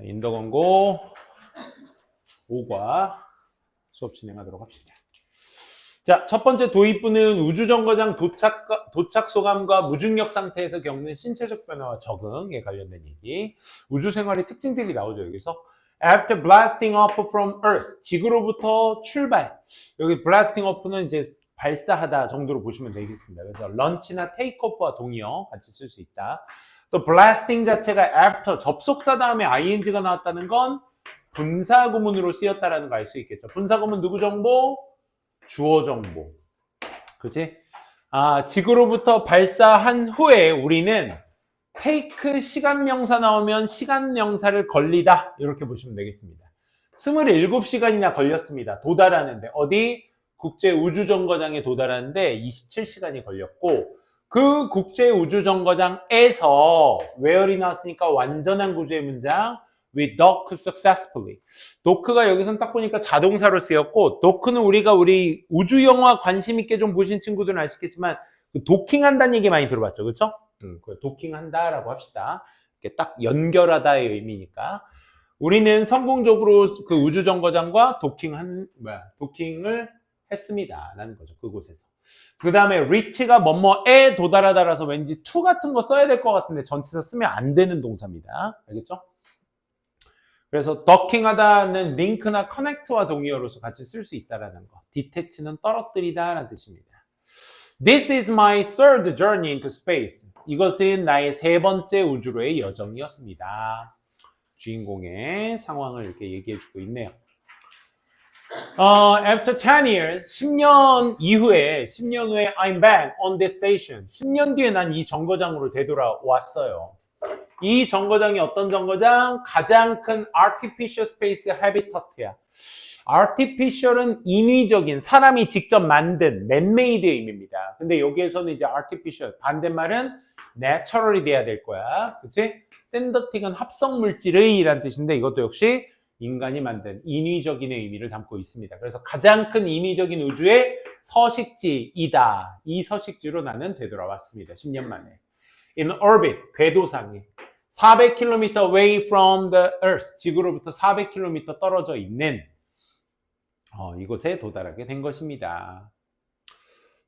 인도 광고 5과 수업 진행하도록 합시다. 자, 첫 번째 도입부는 우주정거장 도착 소감과 무중력 상태에서 겪는 신체적 변화와 적응에 관련된 얘기. 우주생활의 특징들이 나오죠, 여기서. After blasting off from Earth, 지구로부터 출발. 여기 blasting off는 이제 발사하다 정도로 보시면 되겠습니다. 그래서 런치나 테이크오프와 동의어 같이 쓸 수 있다. 또 blasting 자체가 after, 접속사 다음에 ing가 나왔다는 건 분사구문으로 쓰였다라는 거 알 수 있겠죠. 분사구문 누구 정보? 주어 정보. 그치? 지구로부터 발사한 후에 우리는 take 시간 명사 나오면 시간 명사를 걸리다. 이렇게 보시면 되겠습니다. 27시간이나 걸렸습니다. 도달하는데. 어디? 국제우주정거장에 도달하는데 27시간이 걸렸고, 그 국제우주정거장에서 where이 나왔으니까 완전한 구조의 문장 We dock successfully. dock가 여기선 딱 보니까 자동사로 쓰였고, dock는 우리 우주 영화 관심 있게 좀 보신 친구들은 아시겠지만 도킹한다는 얘기 많이 들어봤죠, 그렇죠? 도킹한다라고 합시다. 이렇게 딱 연결하다의 의미니까. 우리는 성공적으로 그 우주 정거장과 도킹을 했습니다라는 거죠, 그곳에서. 그 다음에 reach가 뭐뭐에 도달하다라서 왠지 to 같은 거 써야 될 것 같은데 전치사 쓰면 안 되는 동사입니다. 알겠죠? 그래서 docking하다는 링크나 connect와 동의어로서 같이 쓸 수 있다라는 거. detach는 떨어뜨리다라는 뜻입니다. This is my third journey into space. 이것은 나의 세 번째 우주로의 여정이었습니다. 주인공의 상황을 이렇게 얘기해주고 있네요. After 10 years, 10년 후에 I'm back on this station. 10년 뒤에 난 이 정거장으로 되돌아왔어요. 이 정거장이 어떤 정거장? 가장 큰 artificial space habitat이야. artificial은 인위적인, 사람이 직접 만든, man-made의 의미입니다. 근데 여기에서는 이제 artificial, 반대말은 natural이 돼야 될 거야. 그치? synthetic은 합성물질의 라는 뜻인데 이것도 역시 인간이 만든 인위적인의 의미를 담고 있습니다. 그래서 가장 큰 인위적인 우주의 서식지이다. 이 서식지로 나는 되돌아왔습니다. 10년 만에. In orbit, 궤도상에 400km away from the Earth, 지구로부터 400km 떨어져 있는 이곳에 도달하게 된 것입니다.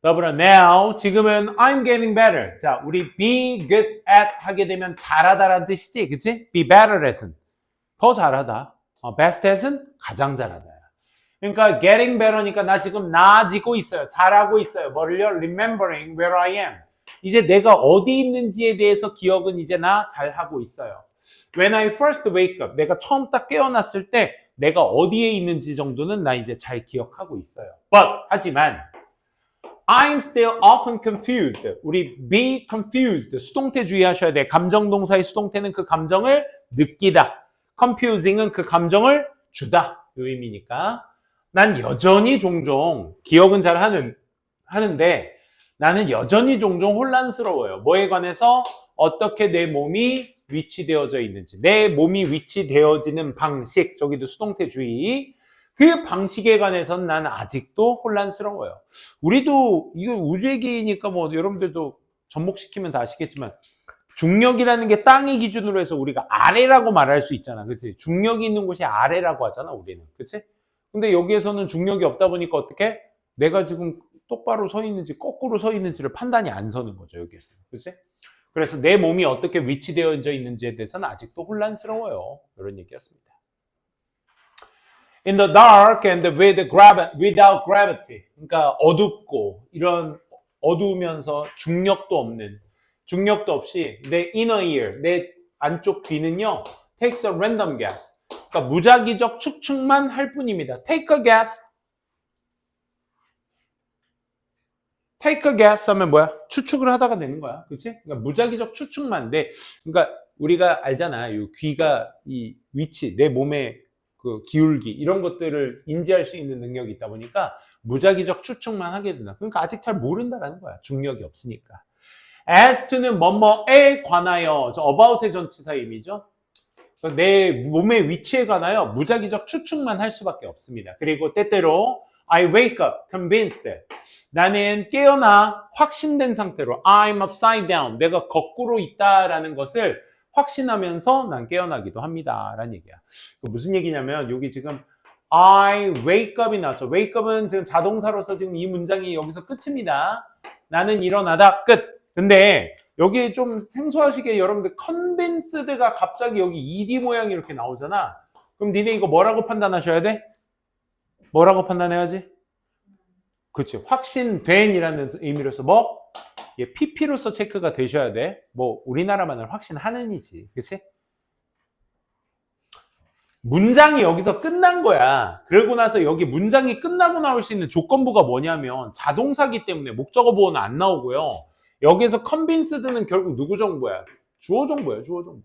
더불어 now, 지금은 I'm getting better. 자, 우리 be good at 하게 되면 잘하다라는 뜻이지, 그치? be better at은 더 잘하다. best at은 가장 잘하다. 그러니까 getting better니까 나 지금 나아지고 있어요. 잘하고 있어요. 뭐를요? remembering where I am. 이제 내가 어디 있는지에 대해서 기억은 이제 나 잘하고 있어요. When I first wake up, 내가 처음 딱 깨어났을 때 내가 어디에 있는지 정도는 나 이제 잘 기억하고 있어요. But, 하지만 I'm still often confused. 우리 be confused, 수동태 주의하셔야 돼. 감정동사의 수동태는 그 감정을 느끼다. confusing은 그 감정을 주다. 이 의미니까 난 여전히 종종 기억은 잘 하는데 나는 여전히 종종 혼란스러워요. 뭐에 관해서? 어떻게 내 몸이 위치되어져 있는지. 내 몸이 위치되어지는 방식, 저기도 수동태 주의. 그 방식에 관해서는 나는 아직도 혼란스러워요. 우리도 이거 우주 얘기니까 뭐 여러분들도 접목시키면 다 아시겠지만 중력이라는 게 땅의 기준으로 해서 우리가 아래라고 말할 수 있잖아. 그치? 중력이 있는 곳이 아래라고 하잖아, 우리는. 그치? 근데 여기에서는 중력이 없다 보니까 어떻게? 내가 지금 똑바로 서 있는지 거꾸로 서 있는지를 판단이 안 서는 거죠, 여기에서. 그치? 그래서 내 몸이 어떻게 위치되어져 있는지에 대해서는 아직도 혼란스러워요. 이런 얘기였습니다. In the dark and without gravity. 그러니까 어둡고, 이런 어두우면서 중력도 없이 내 inner ear, 내 안쪽 귀는요, takes a random guess. 그러니까 무작위적 추측만 할 뿐입니다. Take a guess. take a guess 하면 뭐야? 추측을 하다가 되는 거야. 그치? 그러니까 무작위적 추측만 돼. 그러니까 우리가 알잖아. 이 귀가 이 위치, 내 몸의 그 기울기, 이런 것들을 인지할 수 있는 능력이 있다 보니까 무작위적 추측만 하게 된다. 그러니까 아직 잘 모른다라는 거야. 중력이 없으니까. as to는 뭐뭐에 관하여, 저 about의 전치사 의미죠. 내 몸의 위치에 관하여 무작위적 추측만 할 수밖에 없습니다. 그리고 때때로 I wake up convinced. 나는 깨어나 확신된 상태로 I'm upside down. 내가 거꾸로 있다라는 것을 확신하면서 난 깨어나기도 합니다. 라는 얘기야. 무슨 얘기냐면 여기 지금 I wake up이 나왔죠. wake up은 지금 자동사로서 지금 이 문장이 여기서 끝입니다. 나는 일어나다 끝. 근데 여기 좀 생소하시게 여러분들 convinced가 갑자기 여기 ed 모양이 이렇게 나오잖아. 그럼 니네 이거 뭐라고 판단하셔야 돼? 뭐라고 판단해야지? 그치. 확신된이라는 의미로서 뭐? 예, PP로서 체크가 되셔야 돼. 뭐 우리나라만을 확신하는이지. 그치? 문장이 여기서 끝난 거야. 그러고 나서 여기 문장이 끝나고 나올 수 있는 조건부가 뭐냐면 자동사기 때문에 목적어 보호는 안 나오고요. 여기서 convinced는 결국 누구 정보야? 주어 정보야, 주어 정보.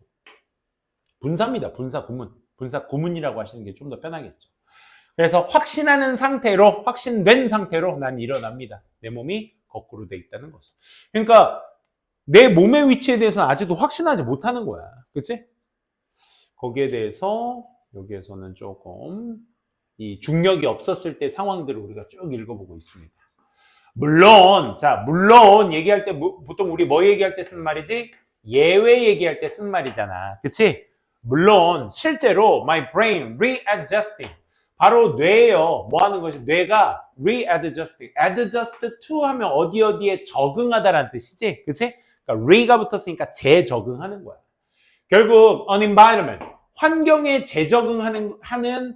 분사입니다. 분사 구문. 분사 구문이라고 하시는 게 좀 더 편하겠죠. 그래서 확신하는 상태로, 확신된 상태로 난 일어납니다. 내 몸이 거꾸로 돼 있다는 거죠. 그러니까 내 몸의 위치에 대해서는 아직도 확신하지 못하는 거야. 그치? 거기에 대해서 여기에서는 조금 이 중력이 없었을 때 상황들을 우리가 쭉 읽어보고 있습니다. 물론 얘기할 때 보통 우리 뭐 얘기할 때 쓰는 말이지? 예외 얘기할 때 쓰는 말이잖아. 그치? 물론 실제로 my brain readjusting 바로 뇌예요. 뭐 하는 것이? 뇌가 readjusting. adjust to 하면 어디에 적응하다라는 뜻이지. 그치? 그러니까 re가 붙었으니까 재적응하는 거야. 결국 an environment. 환경에 재적응하는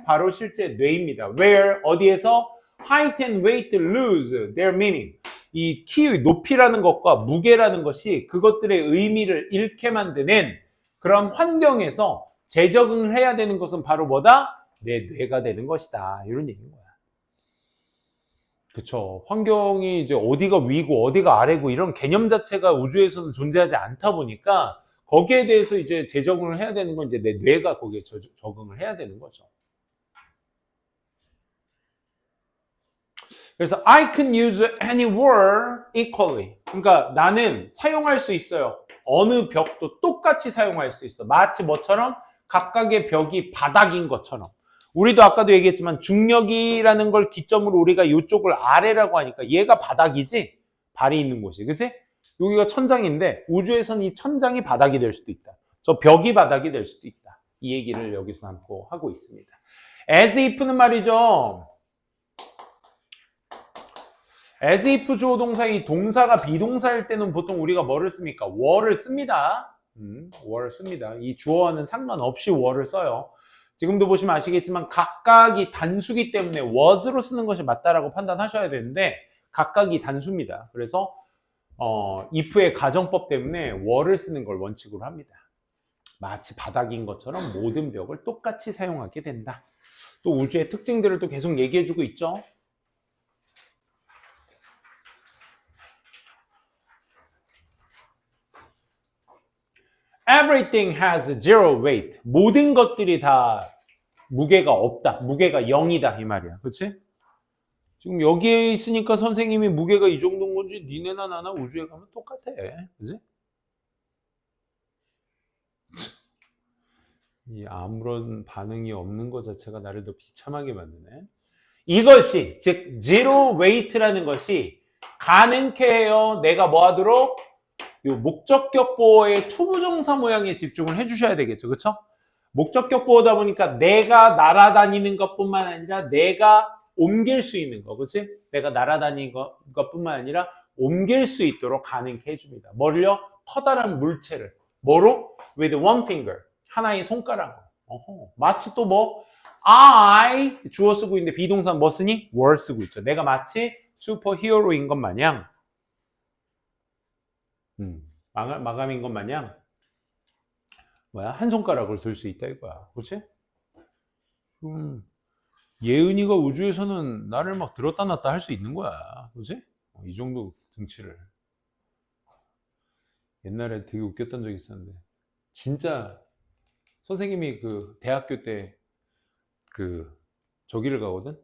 바로 실제 뇌입니다. where 어디에서 height and weight lose their meaning. 이 키의 높이라는 것과 무게라는 것이 그것들의 의미를 잃게 만드는 그런 환경에서 재적응을 해야 되는 것은 바로 뭐다? 내 뇌가 되는 것이다. 이런 얘기인 거야. 그쵸. 환경이 이제 어디가 위고 어디가 아래고 이런 개념 자체가 우주에서는 존재하지 않다 보니까 거기에 대해서 이제 재적응을 해야 되는 건 이제 내 뇌가 거기에 적응을 해야 되는 거죠. 그래서 I can use any word equally. 그러니까 나는 사용할 수 있어요. 어느 벽도 똑같이 사용할 수 있어. 마치 뭐처럼? 각각의 벽이 바닥인 것처럼. 우리도 아까도 얘기했지만 중력이라는 걸 기점으로 우리가 이쪽을 아래라고 하니까 얘가 바닥이지? 발이 있는 곳이. 그치? 여기가 천장인데 우주에서는 이 천장이 바닥이 될 수도 있다. 저 벽이 바닥이 될 수도 있다. 이 얘기를 여기서 담고 하고 있습니다. as if는 말이죠. as if 주어 동사의 동사가 비동사일 때는 보통 우리가 뭐를 씁니까? were를 씁니다. were를 씁니다. 이 주어와는 상관없이 were를 써요. 지금도 보시면 아시겠지만 각각이 단수기 때문에 was로 쓰는 것이 맞다라고 판단하셔야 되는데 각각이 단수입니다. 그래서 if의 가정법 때문에 were를 쓰는 걸 원칙으로 합니다. 마치 바닥인 것처럼 모든 벽을 똑같이 사용하게 된다. 또 우주의 특징들을 또 계속 얘기해주고 있죠. Everything has zero weight. 모든 것들이 다 무게가 없다. 무게가 0이다. 이 말이야. 그치? 지금 여기에 있으니까 선생님이 무게가 이 정도인 건지 니네나 나나 우주에 가면 똑같아. 그치? 이 아무런 반응이 없는 것 자체가 나를 더 비참하게 만드네. 이것이 즉 zero weight라는 것이 가능케 해요. 내가 뭐 하도록? 요 목적격 보어의 투부정사 모양에 집중을 해주셔야 되겠죠. 그쵸? 목적격 보어다 보니까 내가 날아다니는 것뿐만 아니라 내가 옮길 수 있는 거. 그치? 내가 날아다니는 것뿐만 아니라 옮길 수 있도록 가능케 해줍니다. 뭐를요? 커다란 물체를. 뭐로? With one finger. 하나의 손가락으로. 마치 또 뭐? I 주어 쓰고 있는데 비동사 뭐 쓰니? were 쓰고 있죠. 내가 마치 슈퍼히어로인 것 마냥 마감인 것 마냥 한 손가락을 들 수 있다 이거야. 그렇지? 예은이가 우주에서는 나를 막 들었다 놨다 할 수 있는 거야. 그렇지? 이 정도 등치를. 옛날에 되게 웃겼던 적이 있었는데 진짜 선생님이 그 대학교 때 그 저기를 가거든?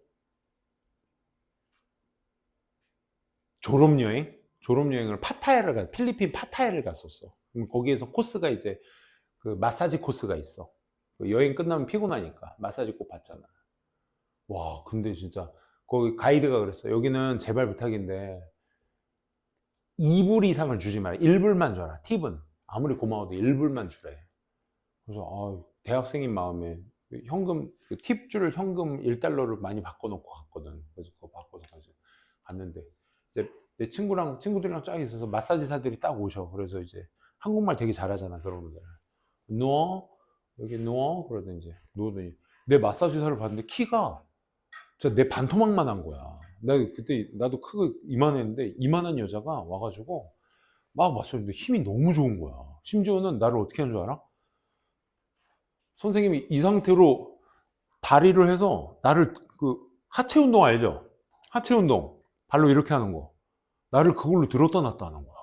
졸업여행을 필리핀 파타야를 갔었어. 거기에서 코스가 이제 그 마사지 코스가 있어. 여행 끝나면 피곤하니까 마사지 꼭 받잖아. 와, 근데 진짜 거기 가이드가 그랬어. 여기는 제발 부탁인데 2불 이상을 주지 마라. 1불만 줘라. 팁은 아무리 고마워도 1불만 주래. 그래서 대학생인 마음에 현금 그 팁줄 현금 1달러를 많이 바꿔놓고 갔거든. 그래서 그거 바꿔서 갔는데 이제 내 친구들이랑 쫙 있어서 마사지사들이 딱 오셔. 그래서 이제 한국말 되게 잘하잖아 그런 분들. 누워 여기 누워 그러더니 이제 누우더니 내 마사지사를 봤는데 키가 진짜 내 반토막만 한 거야. 내가 그때 나도 크고 이만했는데 이만한 여자가 와가지고 막 맞췄는데 힘이 너무 좋은 거야. 심지어는 나를 어떻게 하는 줄 알아? 선생님이 이 상태로 다리를 해서 나를 그 하체 운동 알죠? 하체 운동 발로 이렇게 하는 거 나를 그걸로 들었다 놨다 하는 거야.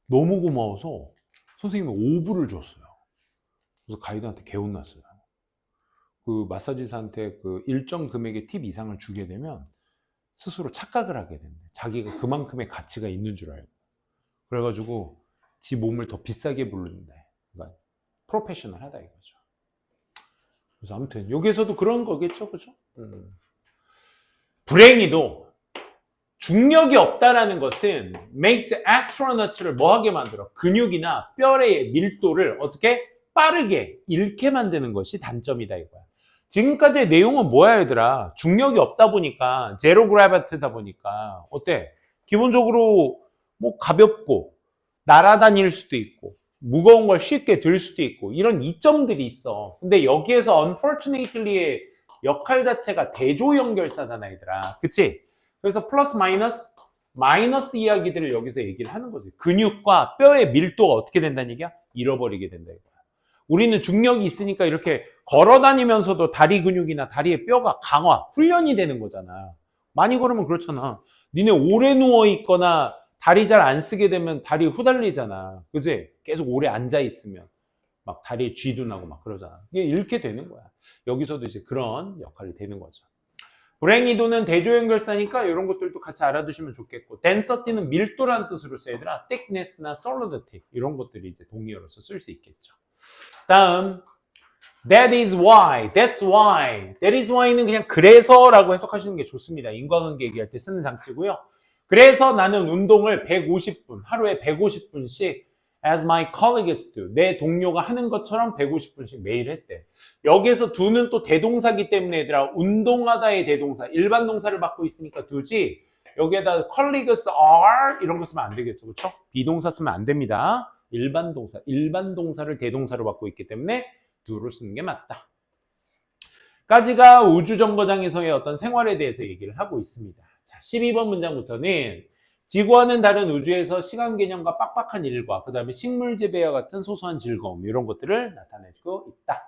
너무 고마워서 선생님이 오브를 줬어요. 그래서 가이드한테 개운났어요. 그 마사지사한테 그 일정 금액의 팁 이상을 주게 되면 스스로 착각을 하게 된대. 자기가 그만큼의 가치가 있는 줄 알고. 그래가지고 지 몸을 더 비싸게 부르는데. 그러니까 프로페셔널하다 이거죠. 그래서 아무튼 여기에서도 그런 거겠죠, 그죠? 불행히도 중력이 없다라는 것은 makes astronauts를 뭐하게 만들어? 근육이나 뼈의 밀도를 어떻게 빠르게 잃게 만드는 것이 단점이다 이거야. 지금까지의 내용은 뭐야 얘들아? 중력이 없다 보니까 제로 그래비티다 보니까 어때? 기본적으로 뭐 가볍고 날아다닐 수도 있고 무거운 걸 쉽게 들 수도 있고 이런 이점들이 있어. 근데 여기에서 unfortunately의 역할 자체가 대조 연결사잖아 얘들아. 그치? 그래서 플러스 마이너스 이야기들을 여기서 얘기를 하는 거지. 근육과 뼈의 밀도가 어떻게 된다는 얘기야? 잃어버리게 된다 이거야. 우리는 중력이 있으니까 이렇게 걸어 다니면서도 다리 근육이나 다리의 뼈가 강화, 훈련이 되는 거잖아. 많이 걸으면 그렇잖아. 니네 오래 누워 있거나 다리 잘 안 쓰게 되면 다리 후달리잖아. 그지? 계속 오래 앉아 있으면 막 다리에 쥐도 나고 막 그러잖아. 이게 이렇게 되는 거야. 여기서도 이제 그런 역할이 되는 거죠. 불행히도는 대조연결사니까 이런 것들도 같이 알아두시면 좋겠고, density는 밀도라는 뜻으로 써야되나 thickness나 solidity 이런 것들이 이제 동의어로서 쓸 수 있겠죠. 다음 that is why, that's why, that is why는 그냥 그래서라고 해석하시는 게 좋습니다. 인과관계 얘기할 때 쓰는 장치고요. 그래서 나는 운동을 150분, 하루에 150분씩 as my colleagues do, 내 동료가 하는 것처럼 150분씩 매일 했대. 여기에서 do는 또 대동사기 때문에 얘들아 운동하다의 대동사, 일반 동사를 받고 있으니까 do지 여기에다 colleagues are 이런 거 쓰면 안 되겠죠. 그렇죠? 비동사 쓰면 안 됩니다. 일반 동사를 대동사로 받고 있기 때문에 do를 쓰는 게 맞다. 까지가 우주정거장에서의 어떤 생활에 대해서 얘기를 하고 있습니다. 자, 12번 문장부터는 지구와는 다른 우주에서 시간 개념과 빡빡한 일과 그 다음에 식물 재배와 같은 소소한 즐거움 이런 것들을 나타내고 있다.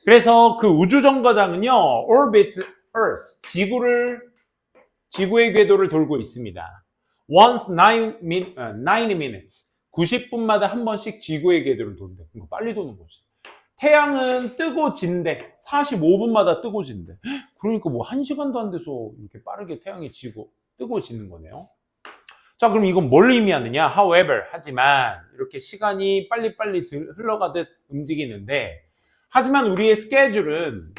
그래서 그 우주정거장은요 orbit Earth, 지구의 궤도를 돌고 있습니다. Once 9 minutes, 90분마다 한 번씩 지구의 궤도를 돈대. 그러니까 빨리 도는 거지. 태양은 뜨고 진대. 45분마다 뜨고 진대. 그러니까 뭐 1시간도 안 돼서 이렇게 빠르게 태양이 뜨고 지는 거네요. 자, 그럼 이건 뭘 의미하느냐? However, 하지만 이렇게 시간이 빨리빨리 흘러가듯 움직이는데 하지만 우리의 스케줄은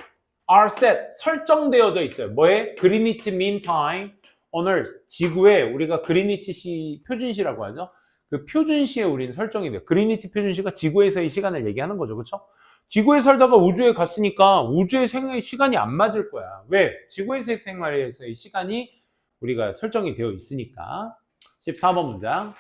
are set, 설정되어져 있어요. 뭐에? 그리니치 mean time on Earth, 지구에 우리가 그리니치 표준시라고 하죠. 그 표준시에 우리는 설정이 돼요. 그리니치 표준시가 지구에서의 시간을 얘기하는 거죠. 그렇죠? 지구에 살다가 우주에 갔으니까 우주의 생활의 시간이 안 맞을 거야. 왜? 지구에서의 생활에서의 시간이 우리가 설정이 되어 있으니까. 14번 문장.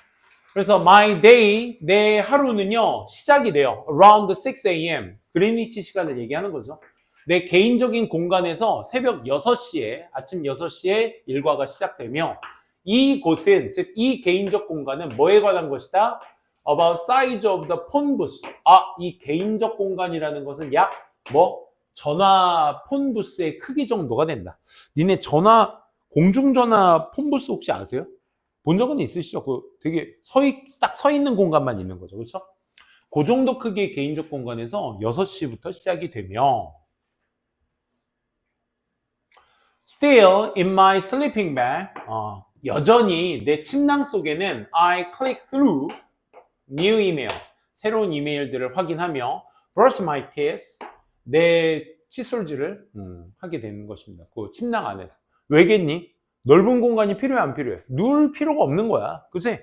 그래서 my day, 내 하루는요 시작이 돼요. around 6 a.m. 그리니치 시간을 얘기하는 거죠. 내 개인적인 공간에서 새벽 6시에 아침 6시에 일과가 시작되며 이곳은 즉 이 개인적 공간은 뭐에 관한 것이다? About size of the phone booth. 이 개인적 공간이라는 것은 약 전화 폰 부스의 크기 정도가 된다. 니네 공중전화 폰 부스 혹시 아세요? 본 적은 있으시죠? 그 되게 딱 서 있는 공간만 있는 거죠. 그렇죠? 그 정도 크기의 개인적 공간에서 6시부터 시작이 되며 Still in my sleeping bag, 여전히 내 침낭 속에는 I click through new emails, 새로운 이메일들을 확인하며 brush my teeth, 내 칫솔질을 하게 되는 것입니다. 그 침낭 안에서. 왜겠니? 넓은 공간이 필요해 안 필요해? 누울 필요가 없는 거야. 그치?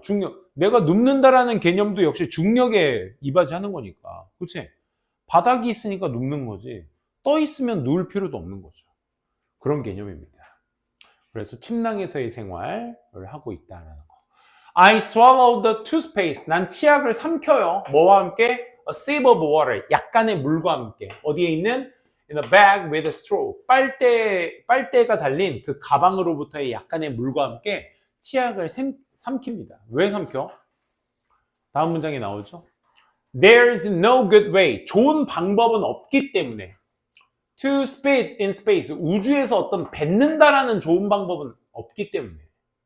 중력. 내가 눕는다라는 개념도 역시 중력에 이바지하는 거니까. 그치? 바닥이 있으니까 눕는 거지. 떠 있으면 누울 필요도 없는 거죠. 그런 개념입니다. 그래서 침낭에서의 생활을 하고 있다는 거. I swallowed the toothpaste. 난 치약을 삼켜요. 뭐와 함께? A sip of water. 약간의 물과 함께. 어디에 있는? In a bag with a straw. 빨대가 달린 그 가방으로부터의 약간의 물과 함께 치약을 삼킵니다. 왜 삼켜? 다음 문장에 나오죠. There's no good way. 좋은 방법은 없기 때문에. To spit in space. 우주에서 어떤 뱉는다라는 좋은 방법은 없기 때문에.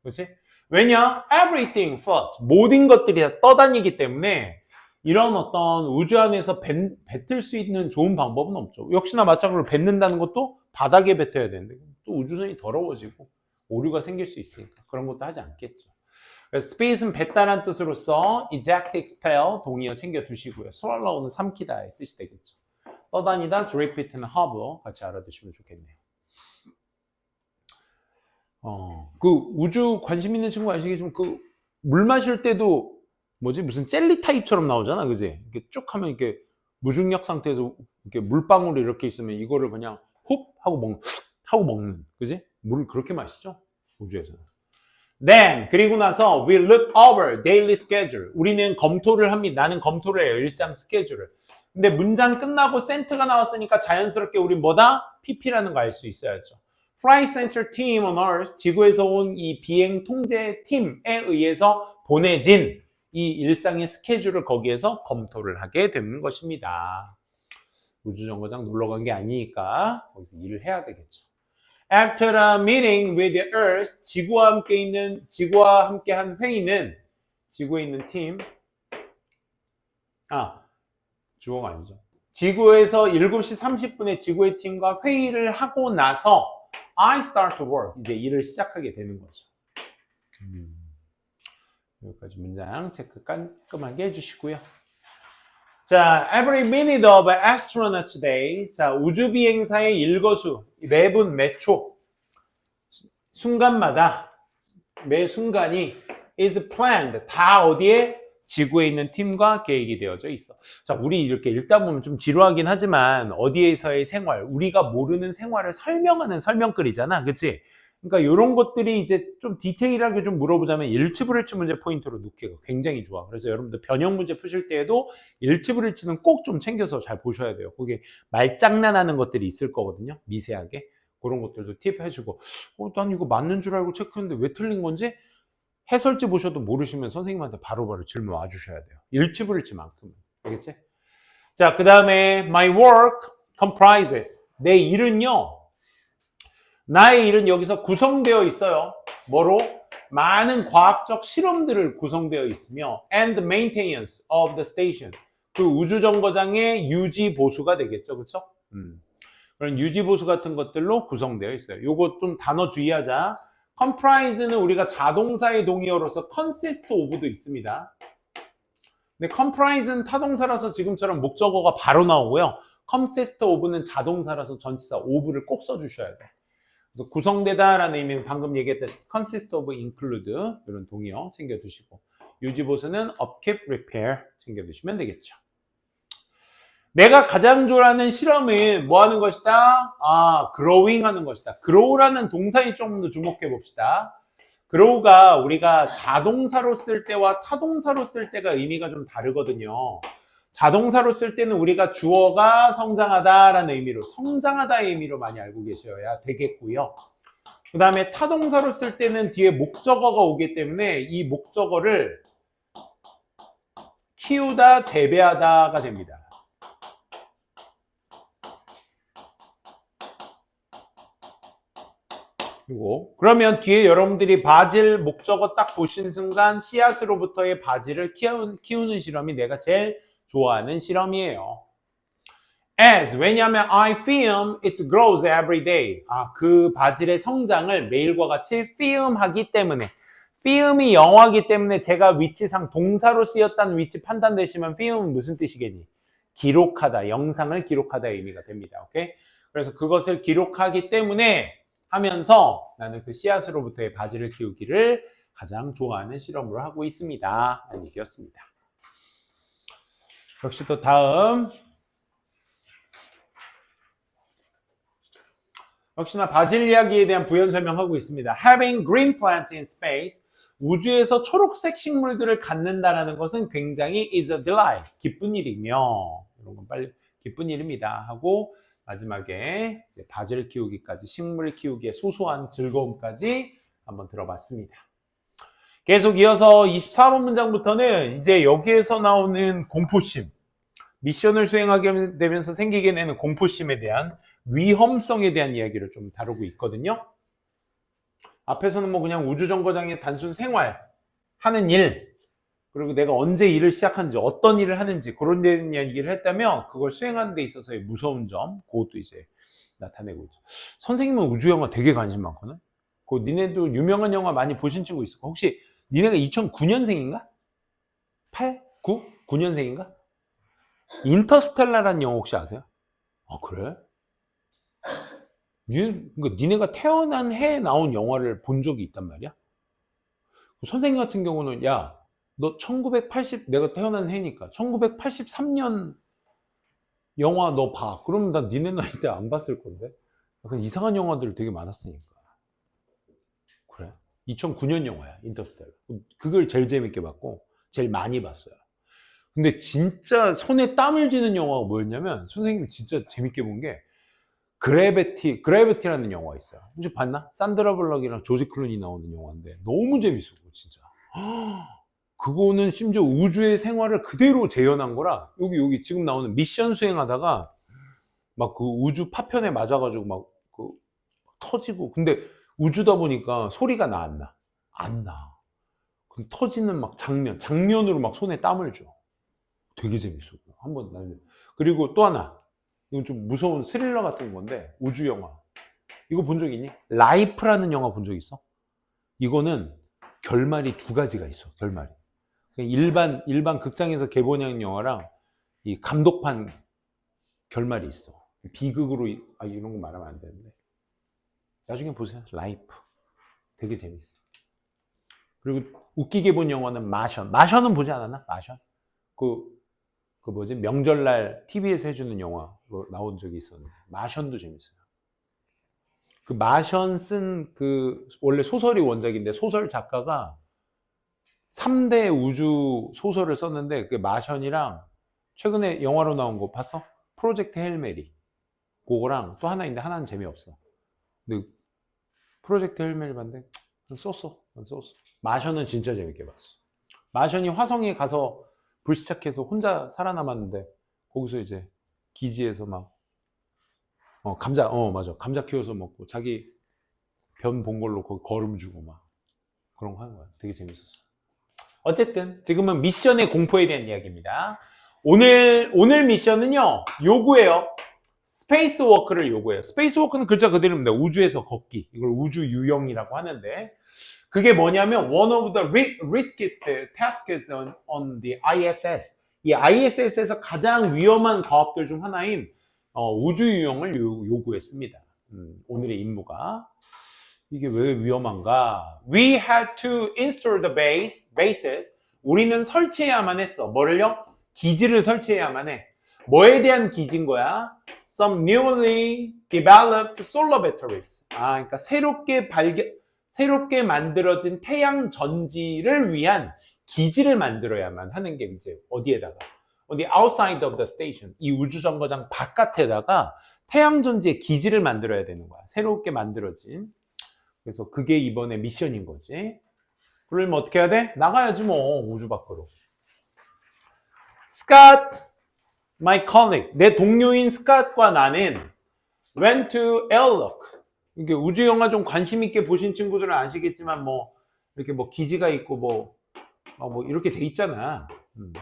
그렇지? 왜냐? Everything floats. 모든 것들이 다 떠다니기 때문에 이런 어떤 우주 안에서 뱉을 수 있는 좋은 방법은 없죠. 역시나 마찬가지로 뱉는다는 것도 바닥에 뱉어야 되는데 또 우주선이 더러워지고 오류가 생길 수 있으니까 그런 것도 하지 않겠죠. Spit은 뱉다란 뜻으로서 eject, expel 동의어 챙겨 두시고요. swallow는 삼키다의 뜻이 되겠죠. 떠다니다, drip it는 harbor 같이 알아두시면 좋겠네요. 그 우주 관심 있는 친구 아시겠지만 그 물 마실 때도 무슨 젤리 타입처럼 나오잖아, 그지? 이렇게 쭉 하면 이렇게 무중력 상태에서 이렇게 물방울이 이렇게 있으면 이거를 그냥 훅 하고 먹는, 그지? 물을 그렇게 마시죠, 우주에서는. Then 그리고 나서 we look over daily schedule. 우리는 검토를 합니다. 나는 검토를 해요, 일상 스케줄을. 근데 문장 끝나고 센트가 나왔으니까 자연스럽게 우리 뭐다? PP라는 거 알 수 있어야죠. Flight Center Team on Earth, 지구에서 온 이 비행 통제 팀에 의해서 보내진 이 일상의 스케줄을 거기에서 검토를 하게 되는 것입니다. 우주정거장 놀러 간 게 아니니까 거기서 일을 해야 되겠죠. After a meeting with the Earth, 지구와 함께 한 회의는 지구에 있는 팀, 주어가 아니죠. 지구에서 7시 30분에 지구의 팀과 회의를 하고 나서 I start to work. 이제 일을 시작하게 되는 거죠. 여기까지 문장 체크 깔끔하게 해주시고요. 자, every minute of astronaut day. 자, 우주비행사의 일거수. 매분, 매초. 순간마다, 매 순간이 is planned. 다 어디에? 지구에 있는 팀과 계획이 되어져 있어. 자, 우리 이렇게 읽다 보면 좀 지루하긴 하지만 어디에서의 생활, 우리가 모르는 생활을 설명하는 설명글이잖아. 그치? 그러니까 이런 것들이 이제 좀 디테일하게 좀 물어보자면 일치불일치 문제 포인트로 놓기가 굉장히 좋아. 그래서 여러분들 변형 문제 푸실 때에도 일치불일치는 꼭 좀 챙겨서 잘 보셔야 돼요. 거기에 말장난하는 것들이 있을 거거든요. 미세하게. 그런 것들도 팁 해주고 난 이거 맞는 줄 알고 체크했는데 왜 틀린 건지 해설지 보셔도 모르시면 선생님한테 바로바로 질문 와주셔야 돼요. 일치불일치만큼은. 알겠지? 자, 그 다음에 my work comprises. 내 일은요. 나의 일은 여기서 구성되어 있어요. 뭐로? 많은 과학적 실험들을 구성되어 있으며 and maintenance of the station. 그 우주정거장의 유지 보수가 되겠죠. 그렇죠? 그런 유지 보수 같은 것들로 구성되어 있어요. 요거 좀 단어 주의하자. comprise는 우리가 자동사의 동의어로서 consist of도 있습니다. 근데 comprise는 타동사라서 지금처럼 목적어가 바로 나오고요. consist of는 자동사라서 전치사 of를 꼭 써주셔야 돼. 그래서 구성되다라는 의미는 방금 얘기했다시피 consist of, include 이런 동의어 챙겨두시고 유지보수는 upkeep, repair 챙겨두시면 되겠죠. 내가 가장 좋아하는 실험은 뭐 하는 것이다? growing 하는 것이다. grow라는 동사에 조금 더 주목해 봅시다. grow가 우리가 자동사로 쓸 때와 타동사로 쓸 때가 의미가 좀 다르거든요. 자동사로 쓸 때는 우리가 주어가 성장하다라는 의미로 성장하다의 의미로 많이 알고 계셔야 되겠고요. 그 다음에 타동사로 쓸 때는 뒤에 목적어가 오기 때문에 이 목적어를 키우다, 재배하다가 됩니다. 그러면 뒤에 여러분들이 바질 목적어 딱 보신 순간 씨앗으로부터의 바질을 키우는 실험이 내가 제일 좋아하는 실험이에요. As, 왜냐하면 I film it grows every day. 그 바질의 성장을 매일과 같이 film하기 때문에 film이 영어이기 때문에 제가 위치상 동사로 쓰였다는 위치 판단되시면 film은 무슨 뜻이겠니? 기록하다, 영상을 기록하다의 의미가 됩니다. 오케이? 그래서 그것을 기록하기 때문에 하면서 나는 그 씨앗으로부터의 바질을 키우기를 가장 좋아하는 실험을 하고 있습니다. 라는 얘기였습니다. 역시 또 다음. 역시나 바질 이야기에 대한 부연 설명하고 있습니다. Having green plants in space. 우주에서 초록색 식물들을 갖는다라는 것은 굉장히 is a delight. 기쁜 일이며, 이런 건 빨리 기쁜 일입니다. 하고, 마지막에 이제 바질 키우기까지, 식물 키우기의 소소한 즐거움까지 한번 들어봤습니다. 계속 이어서 24번 문장부터는 이제 여기에서 나오는 공포심, 미션을 수행하게 되면서 생기게 되는 공포심에 대한 위험성에 대한 이야기를 좀 다루고 있거든요. 앞에서는 뭐 그냥 우주정거장의 단순 생활, 하는 일, 그리고 내가 언제 일을 시작하는지, 어떤 일을 하는지 그런 데 대한 얘기를 했다면 그걸 수행하는 데 있어서의 무서운 점, 그것도 이제 나타내고 있죠. 선생님은 우주영화 되게 관심 많거든? 니네도 유명한 영화 많이 보신 친구 있을 까 혹시 니네가 2009년생인가? 8? 9? 9년생인가? 인터스텔라라는 영화 혹시 아세요? 아, 그래? 그러니까 니네가 태어난 해에 나온 영화를 본 적이 있단 말이야? 선생님 같은 경우는 야, 너 1980, 내가 태어난 해니까 1983년 영화 너 봐. 그러면 나 니네 나이 때 안 봤을 건데. 약간 이상한 영화들 되게 많았으니까. 그래? 2009년 영화야, 인터스텔라. 그걸 제일 재밌게 봤고 제일 많이 봤어요. 근데 진짜 손에 땀을 쥐는 영화가 뭐였냐면 선생님이 진짜 재밌게 본 게 그래비티라는 영화 있어요. 혹시 봤나? 산드라 블럭이랑 조지 클루니 나오는 영화인데 너무 재밌어, 진짜. 그거는 심지어 우주의 생활을 그대로 재현한 거라 여기 지금 나오는 미션 수행하다가 막 그 우주 파편에 맞아가지고 막 그 터지고 근데 우주다 보니까 소리가 안 나. 그 터지는 막 장면으로 막 손에 땀을 줘. 되게 재밌어. 한번 나는. 그리고 또 하나. 이건 좀 무서운 스릴러 같은 건데 우주 영화. 이거 본 적 있니? 라이프라는 영화 본 적 있어? 이거는 결말이 두 가지가 있어. 결말이. 일반 극장에서 개봉한 영화랑 이 감독판 결말이 있어. 비극으로 이런 거 말하면 안 되는데. 나중에 보세요. 라이프. 되게 재밌어. 그리고 웃기게 본 영화는 마션은 보지 않았나? 마션? 그 뭐지? 명절날 TV에서 해주는 영화로 나온 적이 있었는데 마션도 재밌어요. 그 마션 쓴 그 원래 소설이 원작인데 소설 작가가 3대 우주 소설을 썼는데 그 마션이랑 최근에 영화로 나온 거 봤어? 프로젝트 헬메리 그거랑 또 하나 있는데 하나는 재미없어. 근데 프로젝트 헬메리 봤는데 썼어. 마션은 진짜 재밌게 봤어. 마션이 화성에 가서 불시착해서 혼자 살아남았는데 거기서 이제 기지에서 막 감자 키워서 먹고 자기 변 본 걸로 거기 거름 주고 막 그런 거 하는 거야. 되게 재밌었어. 어쨌든 지금은 미션의 공포에 대한 이야기입니다. 오늘 미션은요 요구예요. 스페이스워크를 요구해요. 스페이스워크는 글자 그대로입니다. 우주에서 걷기. 이걸 우주 유영이라고 하는데 그게 뭐냐면 one of the riskiest tasks on the ISS. 이 ISS에서 가장 위험한 과업들 중 하나인 우주 유영을 요구했습니다. 오늘의 임무가 이게 왜 위험한가? We had to install the bases. 우리는 설치해야만 했어. 뭐를요? 기지를 설치해야만 해. 뭐에 대한 기지인 거야? Some newly developed solar batteries. 그러니까 새롭게 만들어진 태양 전지를 위한 기지를 만들어야만 하는 게 이제 어디에다가 on the outside of the station 이 우주정거장 바깥에다가 태양 전지의 기지를 만들어야 되는 거야. 새롭게 만들어진. 그래서 그게 이번에 미션인 거지. 그러면 어떻게 해야 돼? 나가야지 뭐 우주 밖으로. Scott, my colleague, 내 동료인 스캇과 나는 went to airlock. 이게 우주 영화 좀 관심 있게 보신 친구들은 아시겠지만 뭐 이렇게 뭐 기지가 있고 뭐 이렇게 돼 있잖아.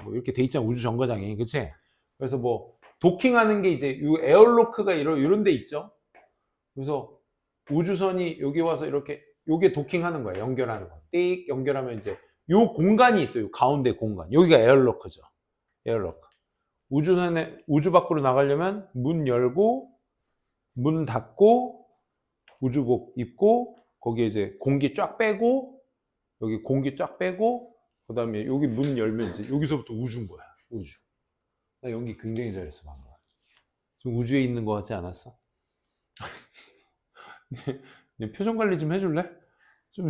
뭐 이렇게 돼 있잖아 우주 정거장이, 그치? 그래서 뭐 도킹하는 게 이제 이 에어로크가 이런 데 있죠. 그래서 우주선이 여기 와서 이렇게 요게 도킹하는 거야. 연결하는 거. 띡 연결하면 이제 요 공간이 있어요. 가운데 공간. 여기가 에어로크죠. 에어로크. 우주 밖으로 나가려면 문 열고 문 닫고 우주복 입고 거기에 이제 공기 쫙 빼고 여기 공기 쫙 빼고 그 다음에 여기 문 열면 이제 여기서부터 우주인 거야. 우주. 나 연기 굉장히 잘했어 방금. 좀 우주에 있는 거 같지 않았어? 표정 관리 좀 해줄래? 좀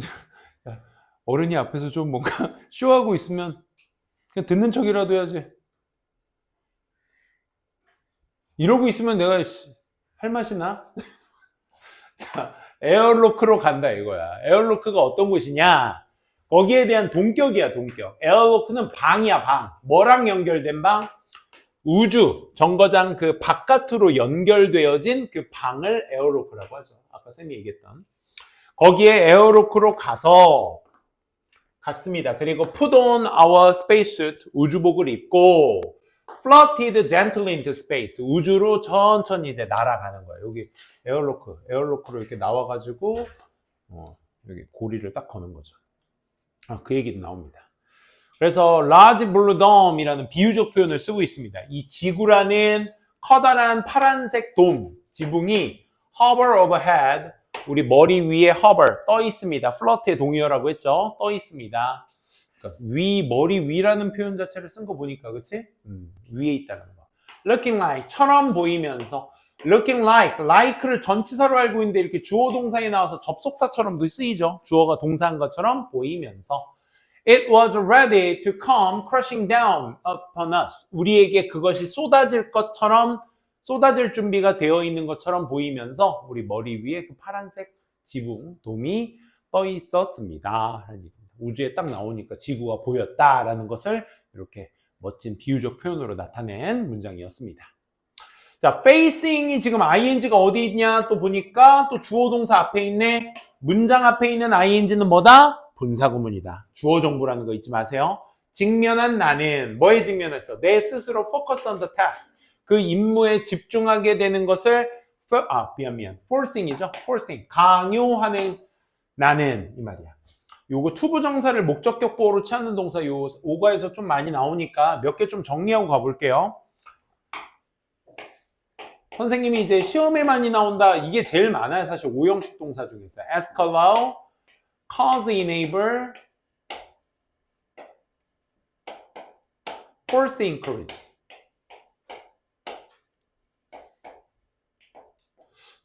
야, 어른이 앞에서 좀 뭔가 쇼하고 있으면 그냥 듣는 척이라도 해야지. 이러고 있으면 내가 할 맛이 나? 자, 에어로크로 간다 이거야. 에어로크가 어떤 곳이냐? 거기에 대한 동격이야, 동격. 에어로크는 방이야, 방. 뭐랑 연결된 방? 우주, 정거장 그 바깥으로 연결되어진 그 방을 에어로크라고 하죠. 아까 쌤이 얘기했던. 거기에 에어로크로 갔습니다. 그리고 put on our spacesuit, 우주복을 입고 floated gently into space, 우주로 천천히 이제 날아가는 거예요. 여기 에어로크로 이렇게 나와가지고 여기 고리를 딱 거는 거죠. 그 얘기도 나옵니다. 그래서 large blue dome이라는 비유적 표현을 쓰고 있습니다. 이 지구라는 커다란 파란색 돔, 지붕이 hover overhead, 우리 머리 위에 hover, 떠 있습니다. float의 동의어라고 했죠. 떠 있습니다. 그러니까 머리 위라는 표현 자체를 쓴 거 보니까, 그치? 위에 있다는 거. looking like, 처럼 보이면서. looking like를 전치사로 알고 있는데 이렇게 주어 동사에 나와서 접속사처럼도 쓰이죠. 주어가 동사인 것처럼 보이면서. It was ready to come crashing down upon us. 우리에게 그것이 쏟아질 것처럼, 쏟아질 준비가 되어 있는 것처럼 보이면서 우리 머리 위에 그 파란색 지붕, 돔이 떠 있었습니다. 우주에 딱 나오니까 지구가 보였다라는 것을 이렇게 멋진 비유적 표현으로 나타낸 문장이었습니다. 자, facing이 지금 ing가 어디 있냐 또 보니까 또 주어 동사 앞에 있네. 문장 앞에 있는 ing는 뭐다? 분사구문이다. 주어 정보라는 거 잊지 마세요. 직면한 나는 뭐에 직면했어? 내 스스로 focus on the task. 그 임무에 집중하게 되는 것을 forcing이죠. forcing. 강요하는 나는 이 말이야. 요거 투부정사를 목적격 보호로 취하는 동사 요 오가에서 좀 많이 나오니까 몇 개 좀 정리하고 가볼게요. 선생님이 이제 시험에 많이 나온다. 이게 제일 많아요. 사실 5형식 동사 중에서. ask, allow, cause, enable, force, encourage.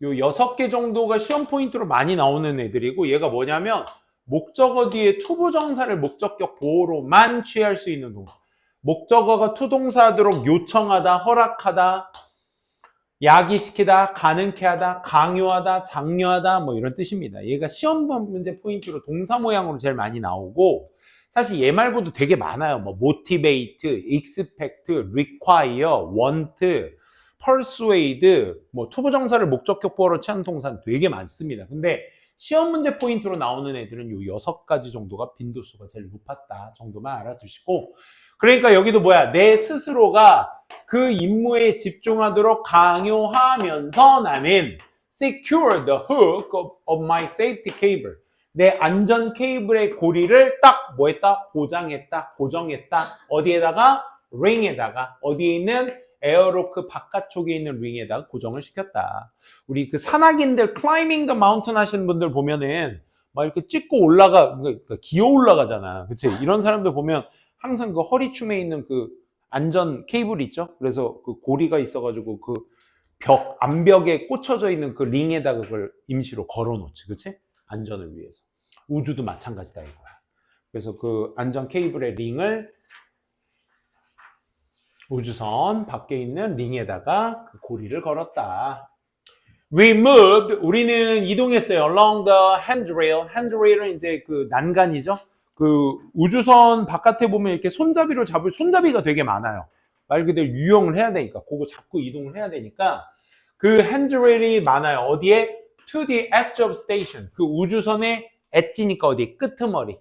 요 6개 정도가 시험 포인트로 많이 나오는 애들이고, 얘가 뭐냐면 목적어 뒤에 투부정사를 목적격 보호로만 취할 수 있는 동사. 목적어가 투동사하도록 요청하다, 허락하다, 야기시키다, 가능케 하다, 강요하다, 장려하다 뭐 이런 뜻입니다. 얘가 시험 문제 포인트로 동사 모양으로 제일 많이 나오고, 사실 얘 말고도 되게 많아요. 뭐 motivate, expect, require, want, persuade, 뭐 투부정사를 목적격 보호로 취하는 동사는 되게 많습니다. 근데 시험 문제 포인트로 나오는 애들은 요 6가지 정도가 빈도수가 제일 높았다 정도만 알아두시고, 그러니까 여기도 뭐야? 내 스스로가 그 임무에 집중하도록 강요하면서 나는 secure the hook of my safety cable. 내 안전 케이블의 고리를 딱 뭐 했다? 보장했다, 고정했다. 어디에다가? 링에다가. 어디에 있는? 에어로크 바깥쪽에 있는 링에다가 고정을 시켰다. 우리 그 산악인들 클라이밍 더 마운틴 하시는 분들 보면은 막 이렇게 찍고 그러니까 기어 올라가잖아. 그치? 이런 사람들 보면 항상 그 허리춤에 있는 그 안전 케이블 있죠? 그래서 그 고리가 있어가지고 그 암벽에 꽂혀져 있는 그 링에다가 그걸 임시로 걸어 놓지. 그치? 안전을 위해서. 우주도 마찬가지다 이거야. 그래서 그 안전 케이블의 링을 우주선 밖에 있는 링에다가 그 고리를 걸었다. We moved, 우리는 이동했어요. Along the handrail. handrail은 이제 그 난간이죠. 그 우주선 바깥에 보면 이렇게 손잡이로 잡을 손잡이가 되게 많아요. 말 그대로 유용을 해야 되니까 그거 잡고 이동을 해야 되니까 그 handrail이 많아요. 어디에? To the edge of station. 그 우주선의 엣지니까 어디? 끄트머리.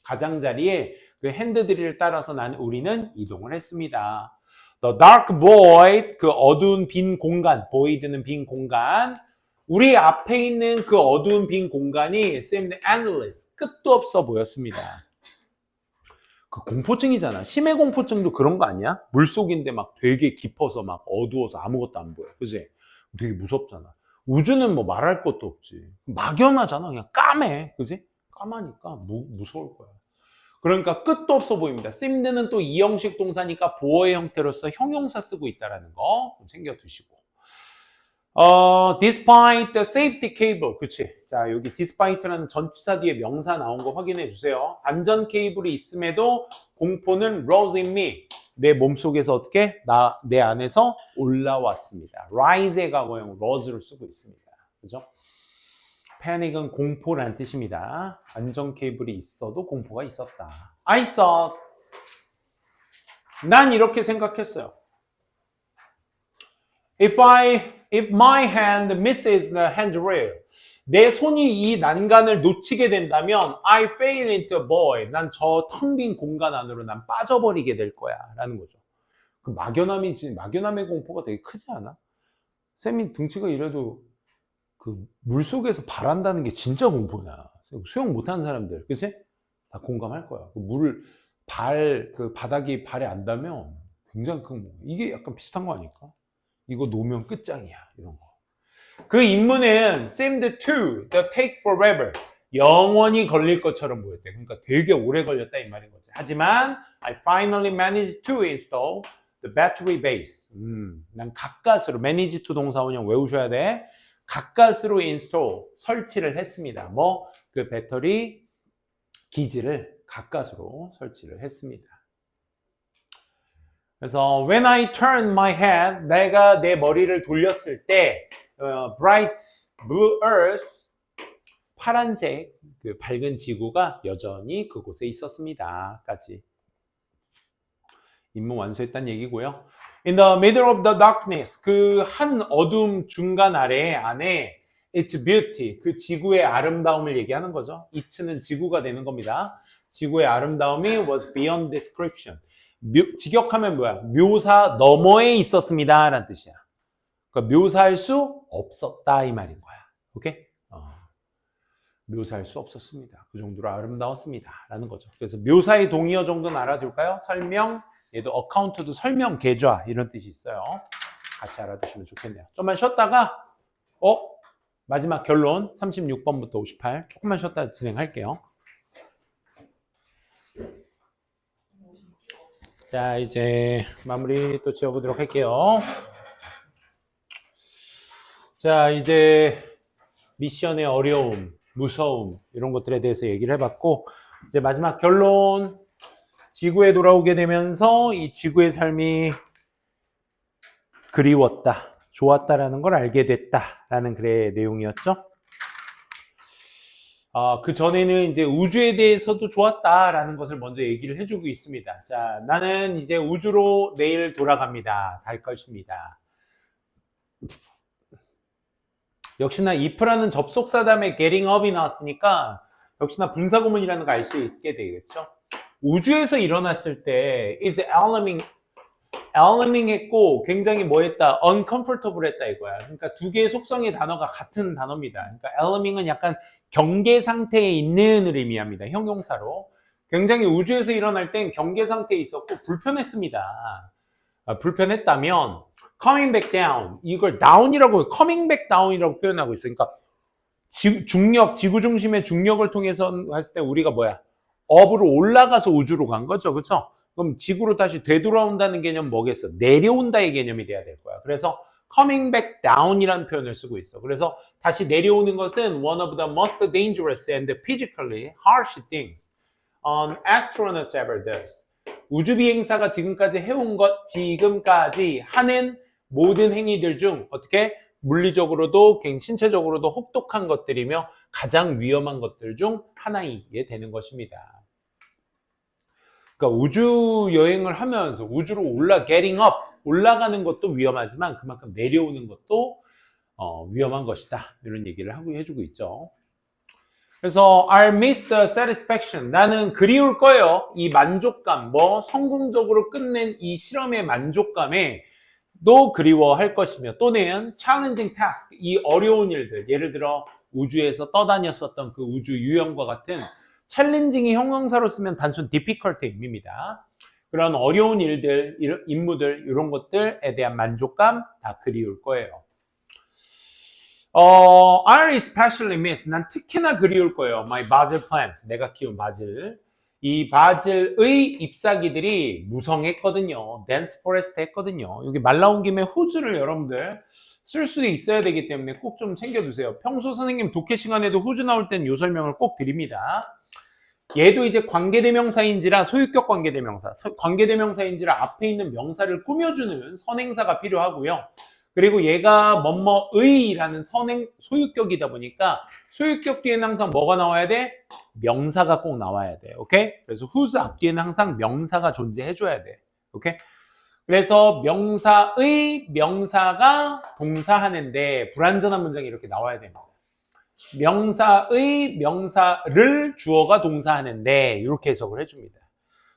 가장자리에 그 핸드드릴을 따라서 우리는 이동을 했습니다. The dark void, 그 어두운 빈 공간, void는 빈 공간. 우리 앞에 있는 그 어두운 빈 공간이 seemed endless, 끝도 없어 보였습니다. 그 공포증이잖아. 심해 공포증도 그런 거 아니야? 물속인데 막 되게 깊어서 막 어두워서 아무것도 안 보여. 그지? 되게 무섭잖아. 우주는 뭐 말할 것도 없지. 막연하잖아. 그냥 까매. 그지? 까마니까 무서울 거야. 그러니까 끝도 없어 보입니다. seemed는 또 이형식 동사니까 보어의 형태로서 형용사 쓰고 있다는 거 챙겨두시고. despite the safety cable. 그치. 자, 여기 despite라는 전치사 뒤에 명사 나온 거 확인해 주세요. 안전 케이블이 있음에도 공포는 rose in me. 내 몸속에서 어떻게? 내 안에서 올라왔습니다. rise의 과거형 rose를 쓰고 있습니다. 그죠? panic은 공포라는 뜻입니다. 안전 케이블이 있어도 공포가 있었다. I thought. 난 이렇게 생각했어요. If my hand misses the handrail, 내 손이 이 난간을 놓치게 된다면 I fail into a void. 난 저 텅 빈 공간 안으로 난 빠져버리게 될 거야 라는 거죠. 그 막연함의 공포가 되게 크지 않아? 쌤이 등치가 이래도 그 물속에서 발한다는 게 진짜 공포냐. 수영 못하는 사람들, 그치? 다 공감할 거야. 그 바닥이 발에 안 닿으면 굉장히 큰 공포. 이게 약간 비슷한 거 아닐까? 이거 놓으면 끝장이야. 이런 거. 그 임무는 seemed to take forever. 영원히 걸릴 것처럼 보였대. 그러니까 되게 오래 걸렸다 이 말인 거지. 하지만 I finally managed to install the battery base. 난 가까스로 manage to 동사원형 외우셔야 돼. 가까스로 install 설치를 했습니다. 그 배터리 기지를 가까스로 설치를 했습니다. 그래서 when I turned my head, 내가 내 머리를 돌렸을 때 bright blue earth, 파란색 그 밝은 지구가 여전히 그곳에 있었습니다. 까지 임무 완수했다는 얘기고요. In the middle of the darkness, 그 한 어둠 중간 안에 its beauty, 그 지구의 아름다움을 얘기하는 거죠. it는 지구가 되는 겁니다. 지구의 아름다움이 was beyond description. 직역하면 뭐야? 묘사 너머에 있었습니다 라는 뜻이야. 그러니까 묘사할 수 없었다 이 말인 거야. 오케이? 묘사할 수 없었습니다. 그 정도로 아름다웠습니다 라는 거죠. 그래서 묘사의 동의어 정도는 알아둘까요? 설명, 얘도 어카운트도 설명, 계좌 이런 뜻이 있어요. 같이 알아두시면 좋겠네요. 좀만 쉬었다가 마지막 결론 36번부터 58 조금만 쉬었다 진행할게요. 자, 이제 마무리 또 지어보도록 할게요. 자, 이제 미션의 어려움, 무서움 이런 것들에 대해서 얘기를 해봤고 이제 마지막 결론, 지구에 돌아오게 되면서 이 지구의 삶이 그리웠다, 좋았다라는 걸 알게 됐다라는 글의 내용이었죠. 그 전에는 이제 우주에 대해서도 좋았다라는 것을 먼저 얘기를 해주고 있습니다. 자, 나는 이제 우주로 내일 돌아갑니다. 갈 것입니다. 역시나 if라는 접속사 다음에 getting up이 나왔으니까 역시나 분사구문이라는 거 알 수 있게 되겠죠. 우주에서 일어났을 때 is alarming 했고 굉장히 뭐 했다? uncomfortable 했다 이거야. 그러니까 두 개의 속성의 단어가 같은 단어입니다. 그러니까 alarming은 약간 경계 상태에 있는을 의미합니다. 형용사로. 굉장히 우주에서 일어날 땐 경계 상태에 있었고 불편했습니다. 불편했다면 coming back down, 이걸 down이라고 coming back down이라고 표현하고 있어요. 그러니까 지구 중심의 중력을 통해서 했을 때 우리가 뭐야? 업으로 올라가서 우주로 간 거죠. 그렇죠? 그럼 지구로 다시 되돌아온다는 개념 뭐겠어? 내려온다의 개념이 돼야 될 거야. 그래서 coming back down이라는 표현을 쓰고 있어. 그래서 다시 내려오는 것은 one of the most dangerous and physically harsh things an astronaut ever does. 우주 비행사가 지금까지 해온 것, 지금까지 하는 모든 행위들 중 어떻게 물리적으로도 신체적으로도 혹독한 것들이며 가장 위험한 것들 중 하나이게 되는 것입니다. 그러니까 우주 여행을 하면서 우주로 getting up, 올라가는 것도 위험하지만 그만큼 내려오는 것도 위험한 것이다. 이런 얘기를 해주고 있죠. 그래서 I'll miss the satisfaction. 나는 그리울 거예요. 이 만족감, 성공적으로 끝낸 이 실험의 만족감에 또 그리워할 것이며 또는 challenging task, 이 어려운 일들, 예를 들어 우주에서 떠다녔었던 그 우주 유형과 같은 챌린징이 형용사로 쓰면 단순 difficult의 의미입니다. 그런 어려운 일들, 임무들 이런 것들에 대한 만족감 다 그리울 거예요. I especially miss. 난 특히나 그리울 거예요. My basil plants. 내가 키운 바질. 이 바질의 잎사귀들이 무성했거든요. dense forest 했거든요. 여기 말 나온 김에 whose를 여러분들 쓸 수 있어야 되기 때문에 꼭 좀 챙겨두세요. 평소 선생님 독해 시간에도 whose 나올 땐 이 설명을 꼭 드립니다. 얘도 이제 관계대명사인지라 소유격 관계대명사, 관계대명사인지라 앞에 있는 명사를 꾸며주는 선행사가 필요하고요. 그리고 얘가 뭐뭐의라는 소유격이다 보니까 소유격 뒤에는 항상 뭐가 나와야 돼? 명사가 꼭 나와야 돼. 오케이? 그래서 whose 앞뒤에는 항상 명사가 존재해줘야 돼. 오케이? 그래서 명사의 명사가 동사하는데 불완전한 문장이 이렇게 나와야 됩니다. 명사의 명사를 주어가 동사하는데 이렇게 해석을 해줍니다.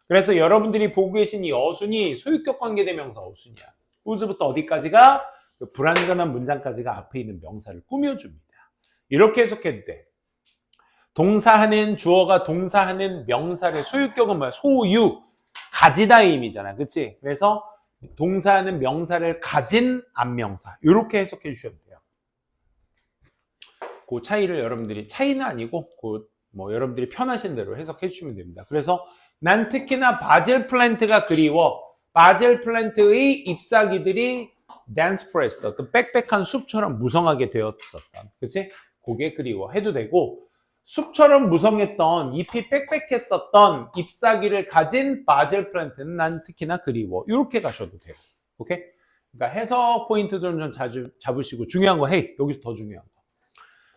그래서 여러분들이 보고 계신 이 어순이 소유격 관계대명사 어순이야. whose부터 어디까지가? 불완전한 문장까지가 앞에 있는 명사를 꾸며줍니다. 이렇게 해석해도 돼. 동사하는 주어가 동사하는 명사를 소유격은 뭐야? 소유, 가지다의 의미잖아. 그치? 그래서 동사하는 명사를 가진 안명사. 이렇게 해석해 주셔도 돼요. 그 차이를 여러분들이, 차이는 아니고 뭐 여러분들이 편하신 대로 해석해 주시면 됩니다. 그래서 난 특히나 바질 플랜트가 그리워. 바질 플랜트의 잎사귀들이 dense forest, 어떤 빽빽한 숲처럼 무성하게 되었었던, 그치? 그게 그리워 해도 되고, 숲처럼 무성했던 잎이 빽빽했었던 잎사귀를 가진 바질 플랜트는 난 특히나 그리워. 이렇게 가셔도 돼요. 오케이? 그러니까 해석 포인트들은 좀 자주 잡으시고, 중요한 거, 헤이, 여기서 더 중요한 거.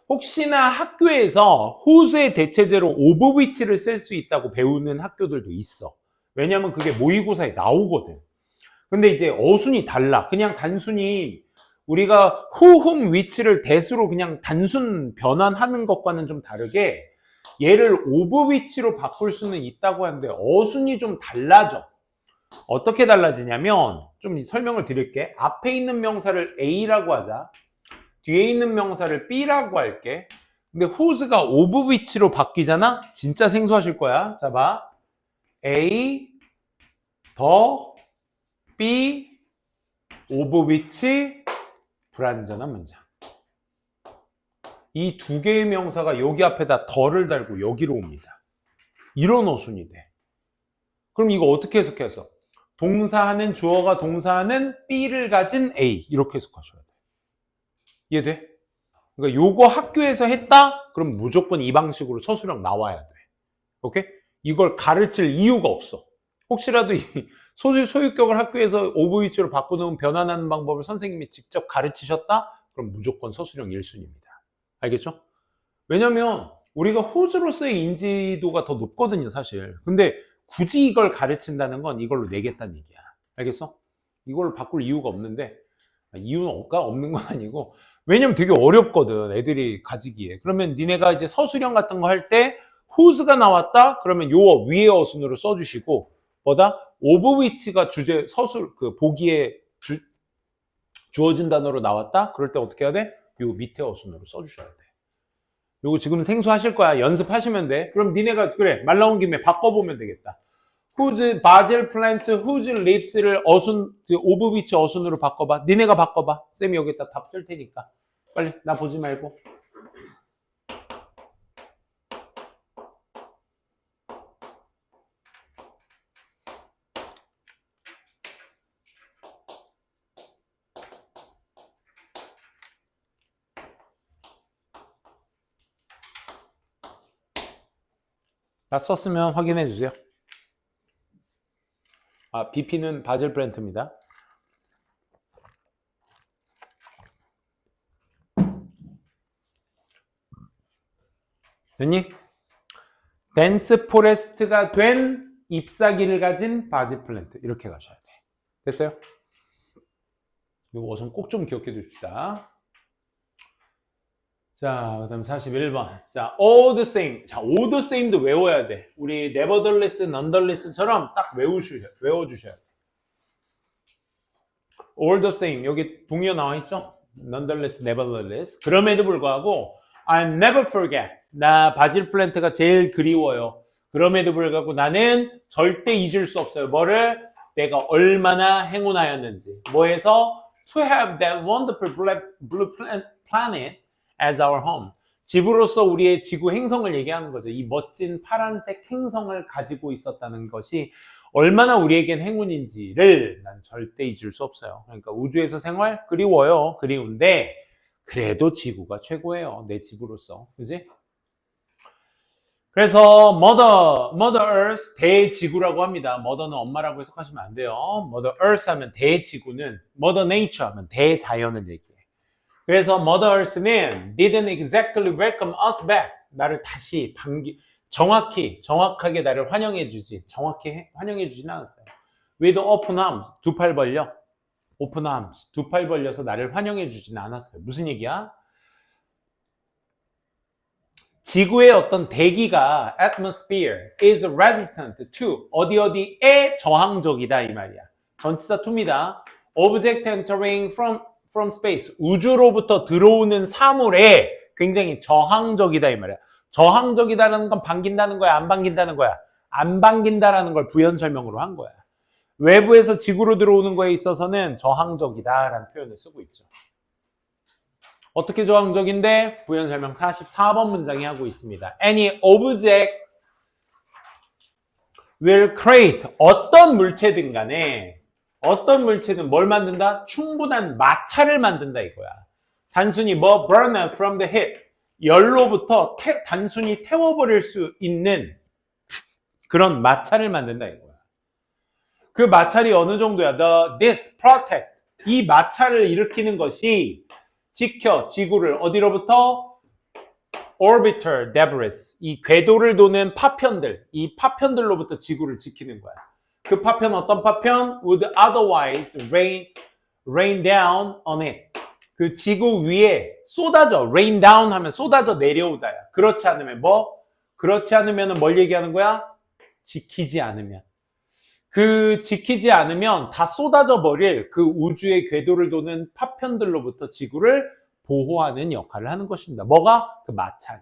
혹시나 학교에서 whose의 대체제로 of which를 쓸 수 있다고 배우는 학교들도 있어. 왜냐면 그게 모의고사에 나오거든. 근데 이제 어순이 달라. 그냥 단순히 우리가 who, whom, which를 대수로 그냥 단순 변환하는 것과는 좀 다르게 얘를 of which로 바꿀 수는 있다고 하는데 어순이 좀 달라져. 어떻게 달라지냐면 좀 설명을 드릴게. 앞에 있는 명사를 A라고 하자. 뒤에 있는 명사를 B라고 할게. 근데 whose가 of which로 바뀌잖아? 진짜 생소하실 거야. 자, 봐. A 더 B of which 불완전한 문장. 이 두 개의 명사가 여기 앞에다 더를 달고 여기로 옵니다. 이런 어순이 돼. 그럼 이거 어떻게 해석해서? 동사하는 주어가 동사하는 B를 가진 A 이렇게 해석하셔야 돼. 이해돼? 그러니까 요거 학교에서 했다? 그럼 무조건 이 방식으로 서술형 나와야 돼. 오케이? 이걸 가르칠 이유가 없어. 혹시라도 이 소유격을 학교에서 of which로 바꾸는 변환하는 방법을 선생님이 직접 가르치셨다? 그럼 무조건 서술형 1순위입니다. 알겠죠? 왜냐면 우리가 whose로서의 인지도가 더 높거든요, 사실. 근데 굳이 이걸 가르친다는 건 이걸로 내겠다는 얘기야. 알겠어? 이걸 바꿀 이유가 없는데, 이유는 없는 건 아니고, 왜냐면 되게 어렵거든, 애들이 가지기에. 그러면 니네가 이제 서술형 같은 거 할 때 whose가 나왔다? 그러면 요 위의 어순으로 써주시고, 뭐다? of which가 주제 서술 그 보기에 주어진 단어로 나왔다? 그럴 때 어떻게 해야 돼? 요 밑에 어순으로 써주셔야 돼. 요거 지금 생소하실 거야. 연습하시면 돼. 그럼 니네가 그래 말 나온 김에 바꿔보면 되겠다. whose basil plant, whose leaves를 어순 of which 어순으로 바꿔봐. 니네가 바꿔봐. 쌤이 여기다 답 쓸 테니까. 빨리 나 보지 말고. 다 썼으면 확인해 주세요. BP는 바질 플랜트입니다. 됐니? 덴스 포레스트가 된 잎사귀를 가진 바질 플랜트. 이렇게 가셔야 돼. 됐어요? 이것은 꼭 좀 기억해 두십시다. 자, 그 다음 41번. 자, all the same. 자, all the same도 외워야 돼. 우리 nevertheless, nonetheless처럼 딱 외워주셔야 돼. all the same. 여기 동의어 나와 있죠? nonetheless, nevertheless. 그럼에도 불구하고, I never forget. 나 바질 플랜트가 제일 그리워요. 그럼에도 불구하고 나는 절대 잊을 수 없어요. 뭐를? 내가 얼마나 행운하였는지. 뭐해서? To have that wonderful blue planet as our home. 집으로서 우리의 지구 행성을 얘기하는 거죠. 이 멋진 파란색 행성을 가지고 있었다는 것이 얼마나 우리에겐 행운인지를 난 절대 잊을 수 없어요. 그러니까 우주에서 생활 그리워요. 그리운데 그래도 지구가 최고예요. 내 집으로서. 그지? 그래서 Mother Earth, 대지구라고 합니다. Mother는 엄마라고 해석하시면 안 돼요. Mother Earth 하면 대지구는 Mother Nature 하면 대자연을 얘기해. 그래서 Mother Earth는 didn't exactly welcome us back. 나를 다시 정확하게 나를 환영해주지. 정확히 환영해주진 않았어요. With open arms, 두 팔 벌려. open arms, 두 팔 벌려서 나를 환영해주진 않았어요. 무슨 얘기야? 지구의 어떤 대기가 atmosphere is resistant to 어디에 저항적이다 이 말이야. 전치사 to입니다. object entering from space 우주로부터 들어오는 사물에 굉장히 저항적이다 이 말이야. 저항적이다라는 건 반긴다는 거야, 안 반긴다는 거야? 안 반긴다라는 걸 부연 설명으로 한 거야. 외부에서 지구로 들어오는 거에 있어서는 저항적이다라는 표현을 쓰고 있죠. 어떻게 저항적인데? 부연 설명 44번 문장이 하고 있습니다. Any object will create 어떤 물체든 간에 어떤 물체든 뭘 만든다? 충분한 마찰을 만든다 이거야. 단순히 burn from the heat 열로부터 단순히 태워버릴 수 있는 그런 마찰을 만든다 이거야. 그 마찰이 어느 정도야? This protect 이 마찰을 일으키는 것이 지켜 지구를 어디로부터? orbital debris 이 궤도를 도는 파편들 이 파편들로부터 지구를 지키는 거야. 그 파편 어떤 파편? would otherwise rain down on it 그 지구 위에 쏟아져 rain down 하면 쏟아져 내려오다야. 그렇지 않으면 뭐? 그렇지 않으면 뭘 얘기하는 거야? 지키지 않으면 그 지키지 않으면 다 쏟아져 버릴 그 우주의 궤도를 도는 파편들로부터 지구를 보호하는 역할을 하는 것입니다. 뭐가? 그 마찰이.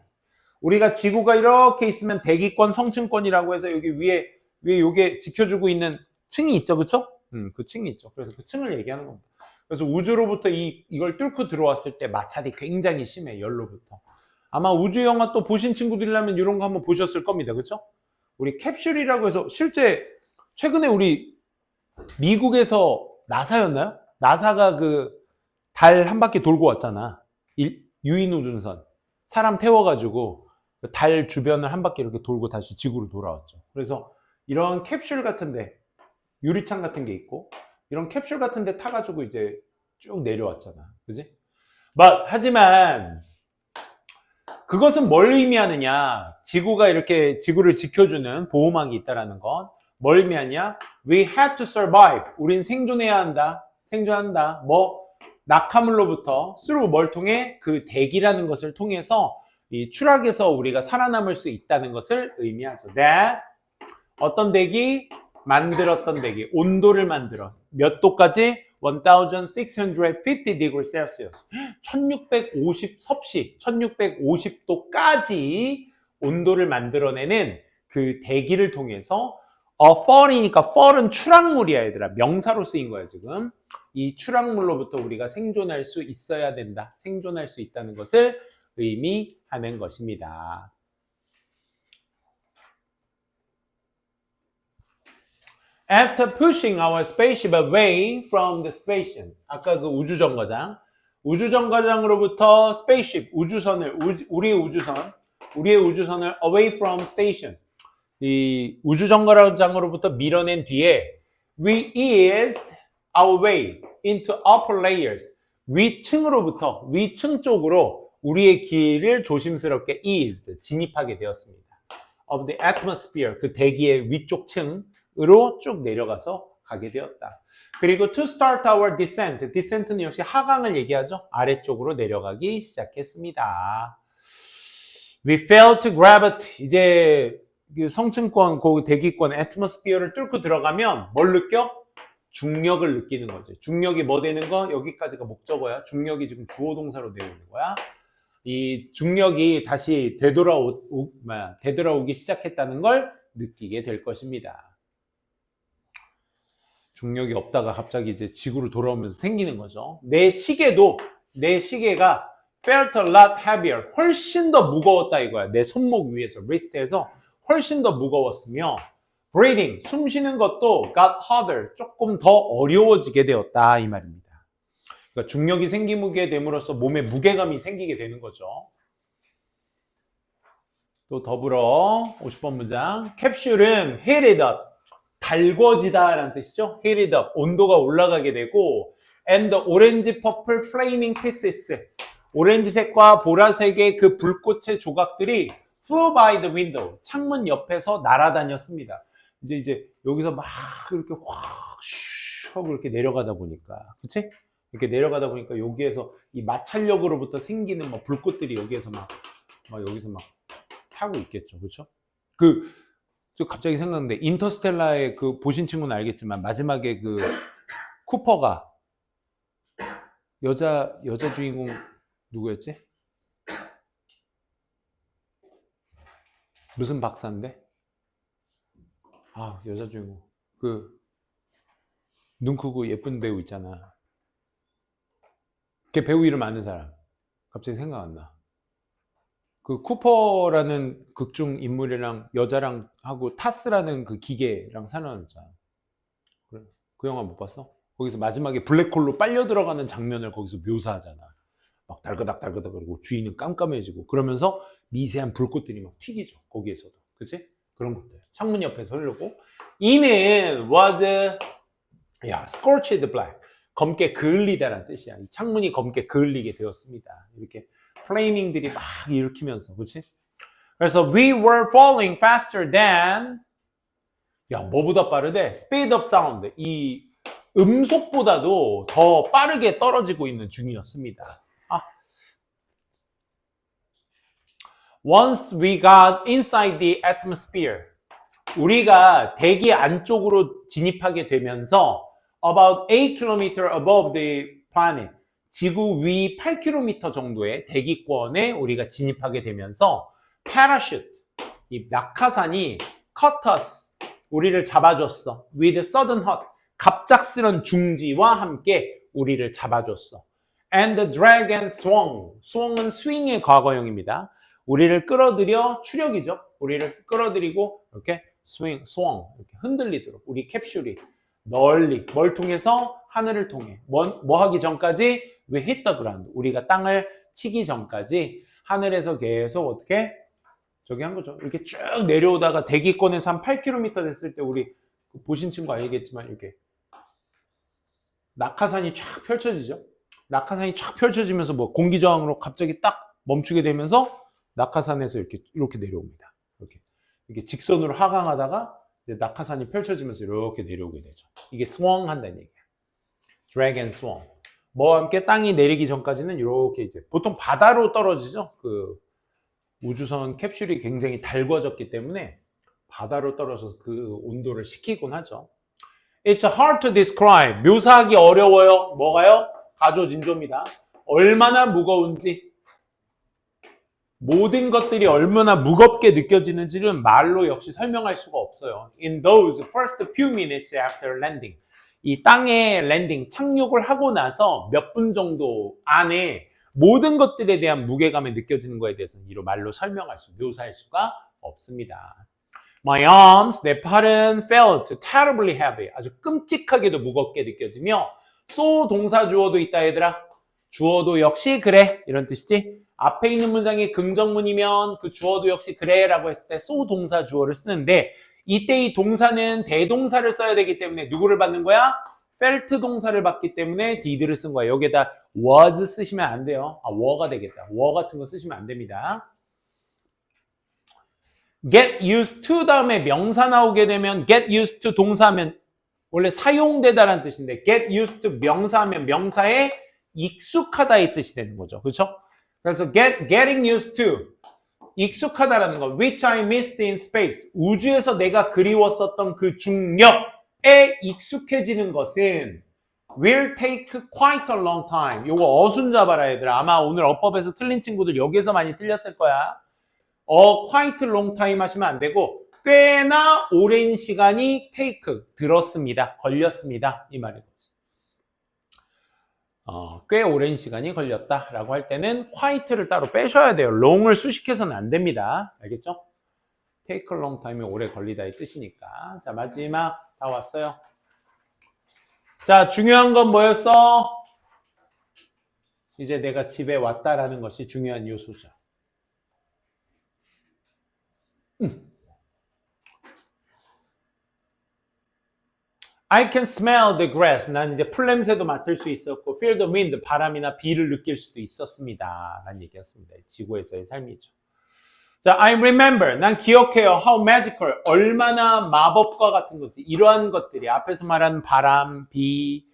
우리가 지구가 이렇게 있으면 대기권, 성층권이라고 해서 여기 위에 요게 지켜주고 있는 층이 있죠. 그쵸? 그 층이 있죠. 그래서 그 층을 얘기하는 겁니다. 그래서 우주로부터 이걸 뚫고 들어왔을 때 마찰이 굉장히 심해, 열로부터. 아마 우주 영화 또 보신 친구들이라면 이런 거 한번 보셨을 겁니다. 그쵸? 우리 캡슐이라고 해서 실제 최근에 우리 미국에서 나사였나요? 나사가 그 달 한 바퀴 돌고 왔잖아. 유인우주선. 사람 태워가지고 달 주변을 한 바퀴 이렇게 돌고 다시 지구로 돌아왔죠. 그래서 이런 캡슐 같은데, 유리창 같은 게 있고, 이런 캡슐 같은데 타가지고 이제 쭉 내려왔잖아. 그지? 하지만, 그것은 뭘 의미하느냐? 지구가 이렇게 지구를 지켜주는 보호막이 있다라는 건 뭘 의미하냐? We had to survive. 우린 생존해야 한다. 생존한다. 낙하물로부터 through 뭘 통해? 그 대기라는 것을 통해서 이 추락에서 우리가 살아남을 수 있다는 것을 의미하죠. That 어떤 대기? 만들었던 대기. 온도를 만들어. 몇 도까지? 1650 degrees Celsius. 1650 섭씨, 1650도까지 온도를 만들어내는 그 대기를 통해서 fall이니까 fall은 추락물이야 얘들아. 명사로 쓰인 거야 지금. 이 추락물로부터 우리가 생존할 수 있어야 된다. 생존할 수 있다는 것을 의미하는 것입니다. After pushing our spaceship away from the station. 아까 그 우주정거장. 우주정거장으로부터 spaceship, 우주선을, 우리의 우주선을 away from station. 이 우주정거장으로부터 밀어낸 뒤에 we eased our way into upper layers. 위층 쪽으로 우리의 길을 조심스럽게 eased, 진입하게 되었습니다. of the atmosphere, 그 대기의 위쪽 층으로 쭉 내려가서 가게 되었다. 그리고 to start our descent. descent는 역시 하강을 얘기하죠. 아래쪽으로 내려가기 시작했습니다. We fell to gravity. 이제 성층권, 그 대기권, atmosphere를 뚫고 들어가면 뭘 느껴? 중력을 느끼는 거지. 중력이 뭐 되는 거? 여기까지가 목적어야. 중력이 지금 주어 동사로 되어 있는 거야. 이 중력이 다시 되돌아오기 시작했다는 걸 느끼게 될 것입니다. 중력이 없다가 갑자기 이제 지구로 돌아오면서 생기는 거죠. 내 시계가 felt a lot heavier. 훨씬 더 무거웠다 이거야. 내 손목 위에서, wrist에서 훨씬 더 무거웠으며 breathing, 숨 쉬는 것도 got harder. 조금 더 어려워지게 되었다 이 말입니다. 그러니까 중력이 생기게 됨으로써 몸에 무게감이 생기게 되는 거죠. 또 더불어 50번 문장. 캡슐은 heated up. 달궈지다 라는 뜻이죠. heated up. 온도가 올라가게 되고 and the orange purple flaming pieces. 오렌지색과 보라색의 그 불꽃의 조각들이 flew by the window. 창문 옆에서 날아다녔습니다. 이제 여기서 막 이렇게 확 하고 이렇게 내려가다 보니까, 그치? 이렇게 내려가다 보니까 여기에서 이 마찰력으로부터 생기는 막 불꽃들이 여기에서 막 여기서 막 타고 있겠죠. 그렇죠? 저 갑자기 생각났는데 인터스텔라의 그 보신 친구는 알겠지만 마지막에 그 쿠퍼가 여자 주인공 누구였지? 무슨 박사인데? 아, 여자 주인공. 눈 크고 예쁜 배우 있잖아. 걔 배우 이름 아는 사람. 갑자기 생각 안 나. 그 쿠퍼라는 극중 인물이랑 여자랑 하고 타스라는 그 기계랑 살아남자. 그래. 그 영화 못 봤어? 거기서 마지막에 블랙홀로 빨려 들어가는 장면을 거기서 묘사하잖아. 막 달그닥달그닥 그리고 주인은 깜깜해지고 그러면서 미세한 불꽃들이 막 튀기죠. 거기에서도. 그치? 그런 것들. 창문 옆에서 흐르고. 이는 was scorched black. 검게 그을리다라는 뜻이야. 이 창문이 검게 그을리게 되었습니다. 이렇게 플레이밍들이 막 일으키면서, 그렇지? 그래서 we were falling faster than 뭐보다 빠르대? speed of sound. 이 음속보다도 더 빠르게 떨어지고 있는 중이었습니다. Once we got inside the atmosphere. 우리가 대기 안쪽으로 진입하게 되면서 about 8km above the planet. 지구 위 8km 정도의 대기권에 우리가 진입하게 되면서 parachute, 이 낙하산이 cut us, 우리를 잡아줬어. with sudden hurt, 갑작스런 중지와 함께 우리를 잡아줬어. and drag and swung, swung은 swing의 과거형입니다. 우리를 끌어들여, 추력이죠. 우리를 끌어들이고 이렇게 swing, swung, 이렇게 흔들리도록 우리 캡슐이 널리 뭘 통해서? 하늘을 통해. 뭐 하기 전까지? We hit the ground. 우리가 땅을 치기 전까지 하늘에서 계속 어떻게? 저기 한 거죠. 이렇게 쭉 내려오다가 대기권에서 한 8km 됐을 때 우리 보신 친구 알겠지만 이렇게 낙하산이 쫙 펼쳐지죠. 낙하산이 쫙 펼쳐지면서 뭐 공기저항으로 갑자기 딱 멈추게 되면서 낙하산에서 이렇게 내려옵니다. 이렇게 직선으로 하강하다가 이제 낙하산이 펼쳐지면서 이렇게 내려오게 되죠. 이게 swung 한다는 얘기야. drag and swung. 뭐와 함께 땅이 내리기 전까지는 이렇게 이제 보통 바다로 떨어지죠. 그 우주선 캡슐이 굉장히 달궈졌기 때문에 바다로 떨어져서 그 온도를 식히곤 하죠. It's hard to describe. 묘사하기 어려워요. 뭐가요? 가조진조입니다. 얼마나 무거운지. 모든 것들이 얼마나 무겁게 느껴지는지는 말로 역시 설명할 수가 없어요. In those first few minutes after landing. 이 땅에 랜딩, 착륙을 하고 나서 몇 분 정도 안에 모든 것들에 대한 무게감이 느껴지는 거에 대해서는 이로 말로 묘사할 수가 없습니다. My arms, 내 팔은 felt terribly heavy. 아주 끔찍하게도 무겁게 느껴지며 so 동사 주어도 있다 얘들아. 주어도 역시 그래 이런 뜻이지. 앞에 있는 문장이 긍정문이면 그 주어도 역시 그래 라고 했을 때 so 동사 주어를 쓰는데 이때 이 동사는 대동사를 써야 되기 때문에 누구를 받는 거야? felt 동사를 받기 때문에 did를 쓴 거야. 여기에다 was 쓰시면 안 돼요. were가 되겠다. were 같은 거 쓰시면 안 됩니다. get used to 다음에 명사 나오게 되면 get used to 동사하면 원래 사용되다라는 뜻인데 get used to 명사하면 명사에 익숙하다의 뜻이 되는 거죠. 그렇죠? 그래서 getting used to 익숙하다라는 거 which I missed in space 우주에서 내가 그리웠었던 그 중력에 익숙해지는 것은 will take quite a long time. 요거 어순 잡아라 얘들아. 아마 오늘 어법에서 틀린 친구들 여기에서 많이 틀렸을 거야. quite long time 하시면 안 되고 꽤나 오랜 시간이 take 들었습니다. 걸렸습니다. 이 말인 거지. 꽤 오랜 시간이 걸렸다라고 할 때는 quiet를 따로 빼셔야 돼요. long을 수식해서는 안 됩니다. 알겠죠? take a long time이 오래 걸리다의 뜻이니까. 자, 마지막 다 왔어요. 자, 중요한 건 뭐였어? 이제 내가 집에 왔다라는 것이 중요한 요소죠. I can smell the grass. 난 이제 풀 냄새도 맡을 수 있었고, feel the wind, 바람이나 비를 느낄 수도 있었습니다. 라는 얘기였습니다. 지구에서의 삶이죠. 자, I remember. 난 기억해요. How magical. 얼마나 마법과 같은 거지. 이러한 것들이, 앞에서 말한 바람, 비,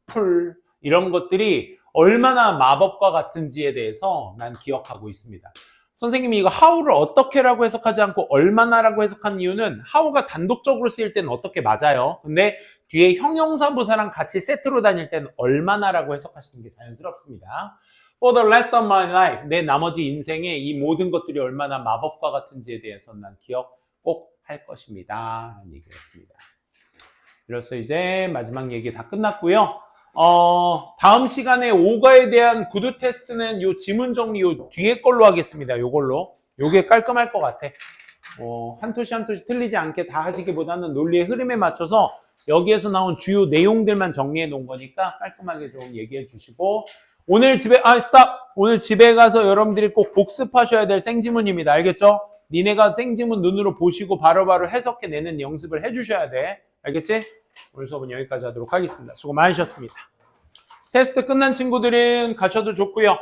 풀, 이런 것들이 얼마나 마법과 같은지에 대해서 난 기억하고 있습니다. 선생님이 이거 how를 어떻게라고 해석하지 않고 얼마나라고 해석한 이유는 how가 단독적으로 쓰일 때는 어떻게 맞아요. 근데 뒤에 형용사부사랑 같이 세트로 다닐 때는 얼마나라고 해석하시는 게 자연스럽습니다. For the rest of my life, 내 나머지 인생에 이 모든 것들이 얼마나 마법과 같은지에 대해서는 난 기억 꼭 할 것입니다. 라는 얘기였습니다. 그래서 이제 마지막 얘기 다 끝났고요. 다음 시간에 오가에 대한 구두 테스트는 요 지문 정리 요 뒤에 걸로 하겠습니다. 요걸로. 요게 깔끔할 것 같아. 한 토시 한 토시 틀리지 않게 다 하시기보다는 논리의 흐름에 맞춰서 여기에서 나온 주요 내용들만 정리해 놓은 거니까 깔끔하게 좀 얘기해 주시고, 오늘 집에 스탑! 오늘 집에 가서 여러분들이 꼭 복습하셔야 될 생지문입니다. 알겠죠? 니네가 생지문 눈으로 보시고 바로바로 해석해내는 연습을 해주셔야 돼. 알겠지? 오늘 수업은 여기까지 하도록 하겠습니다. 수고 많으셨습니다. 테스트 끝난 친구들은 가셔도 좋고요.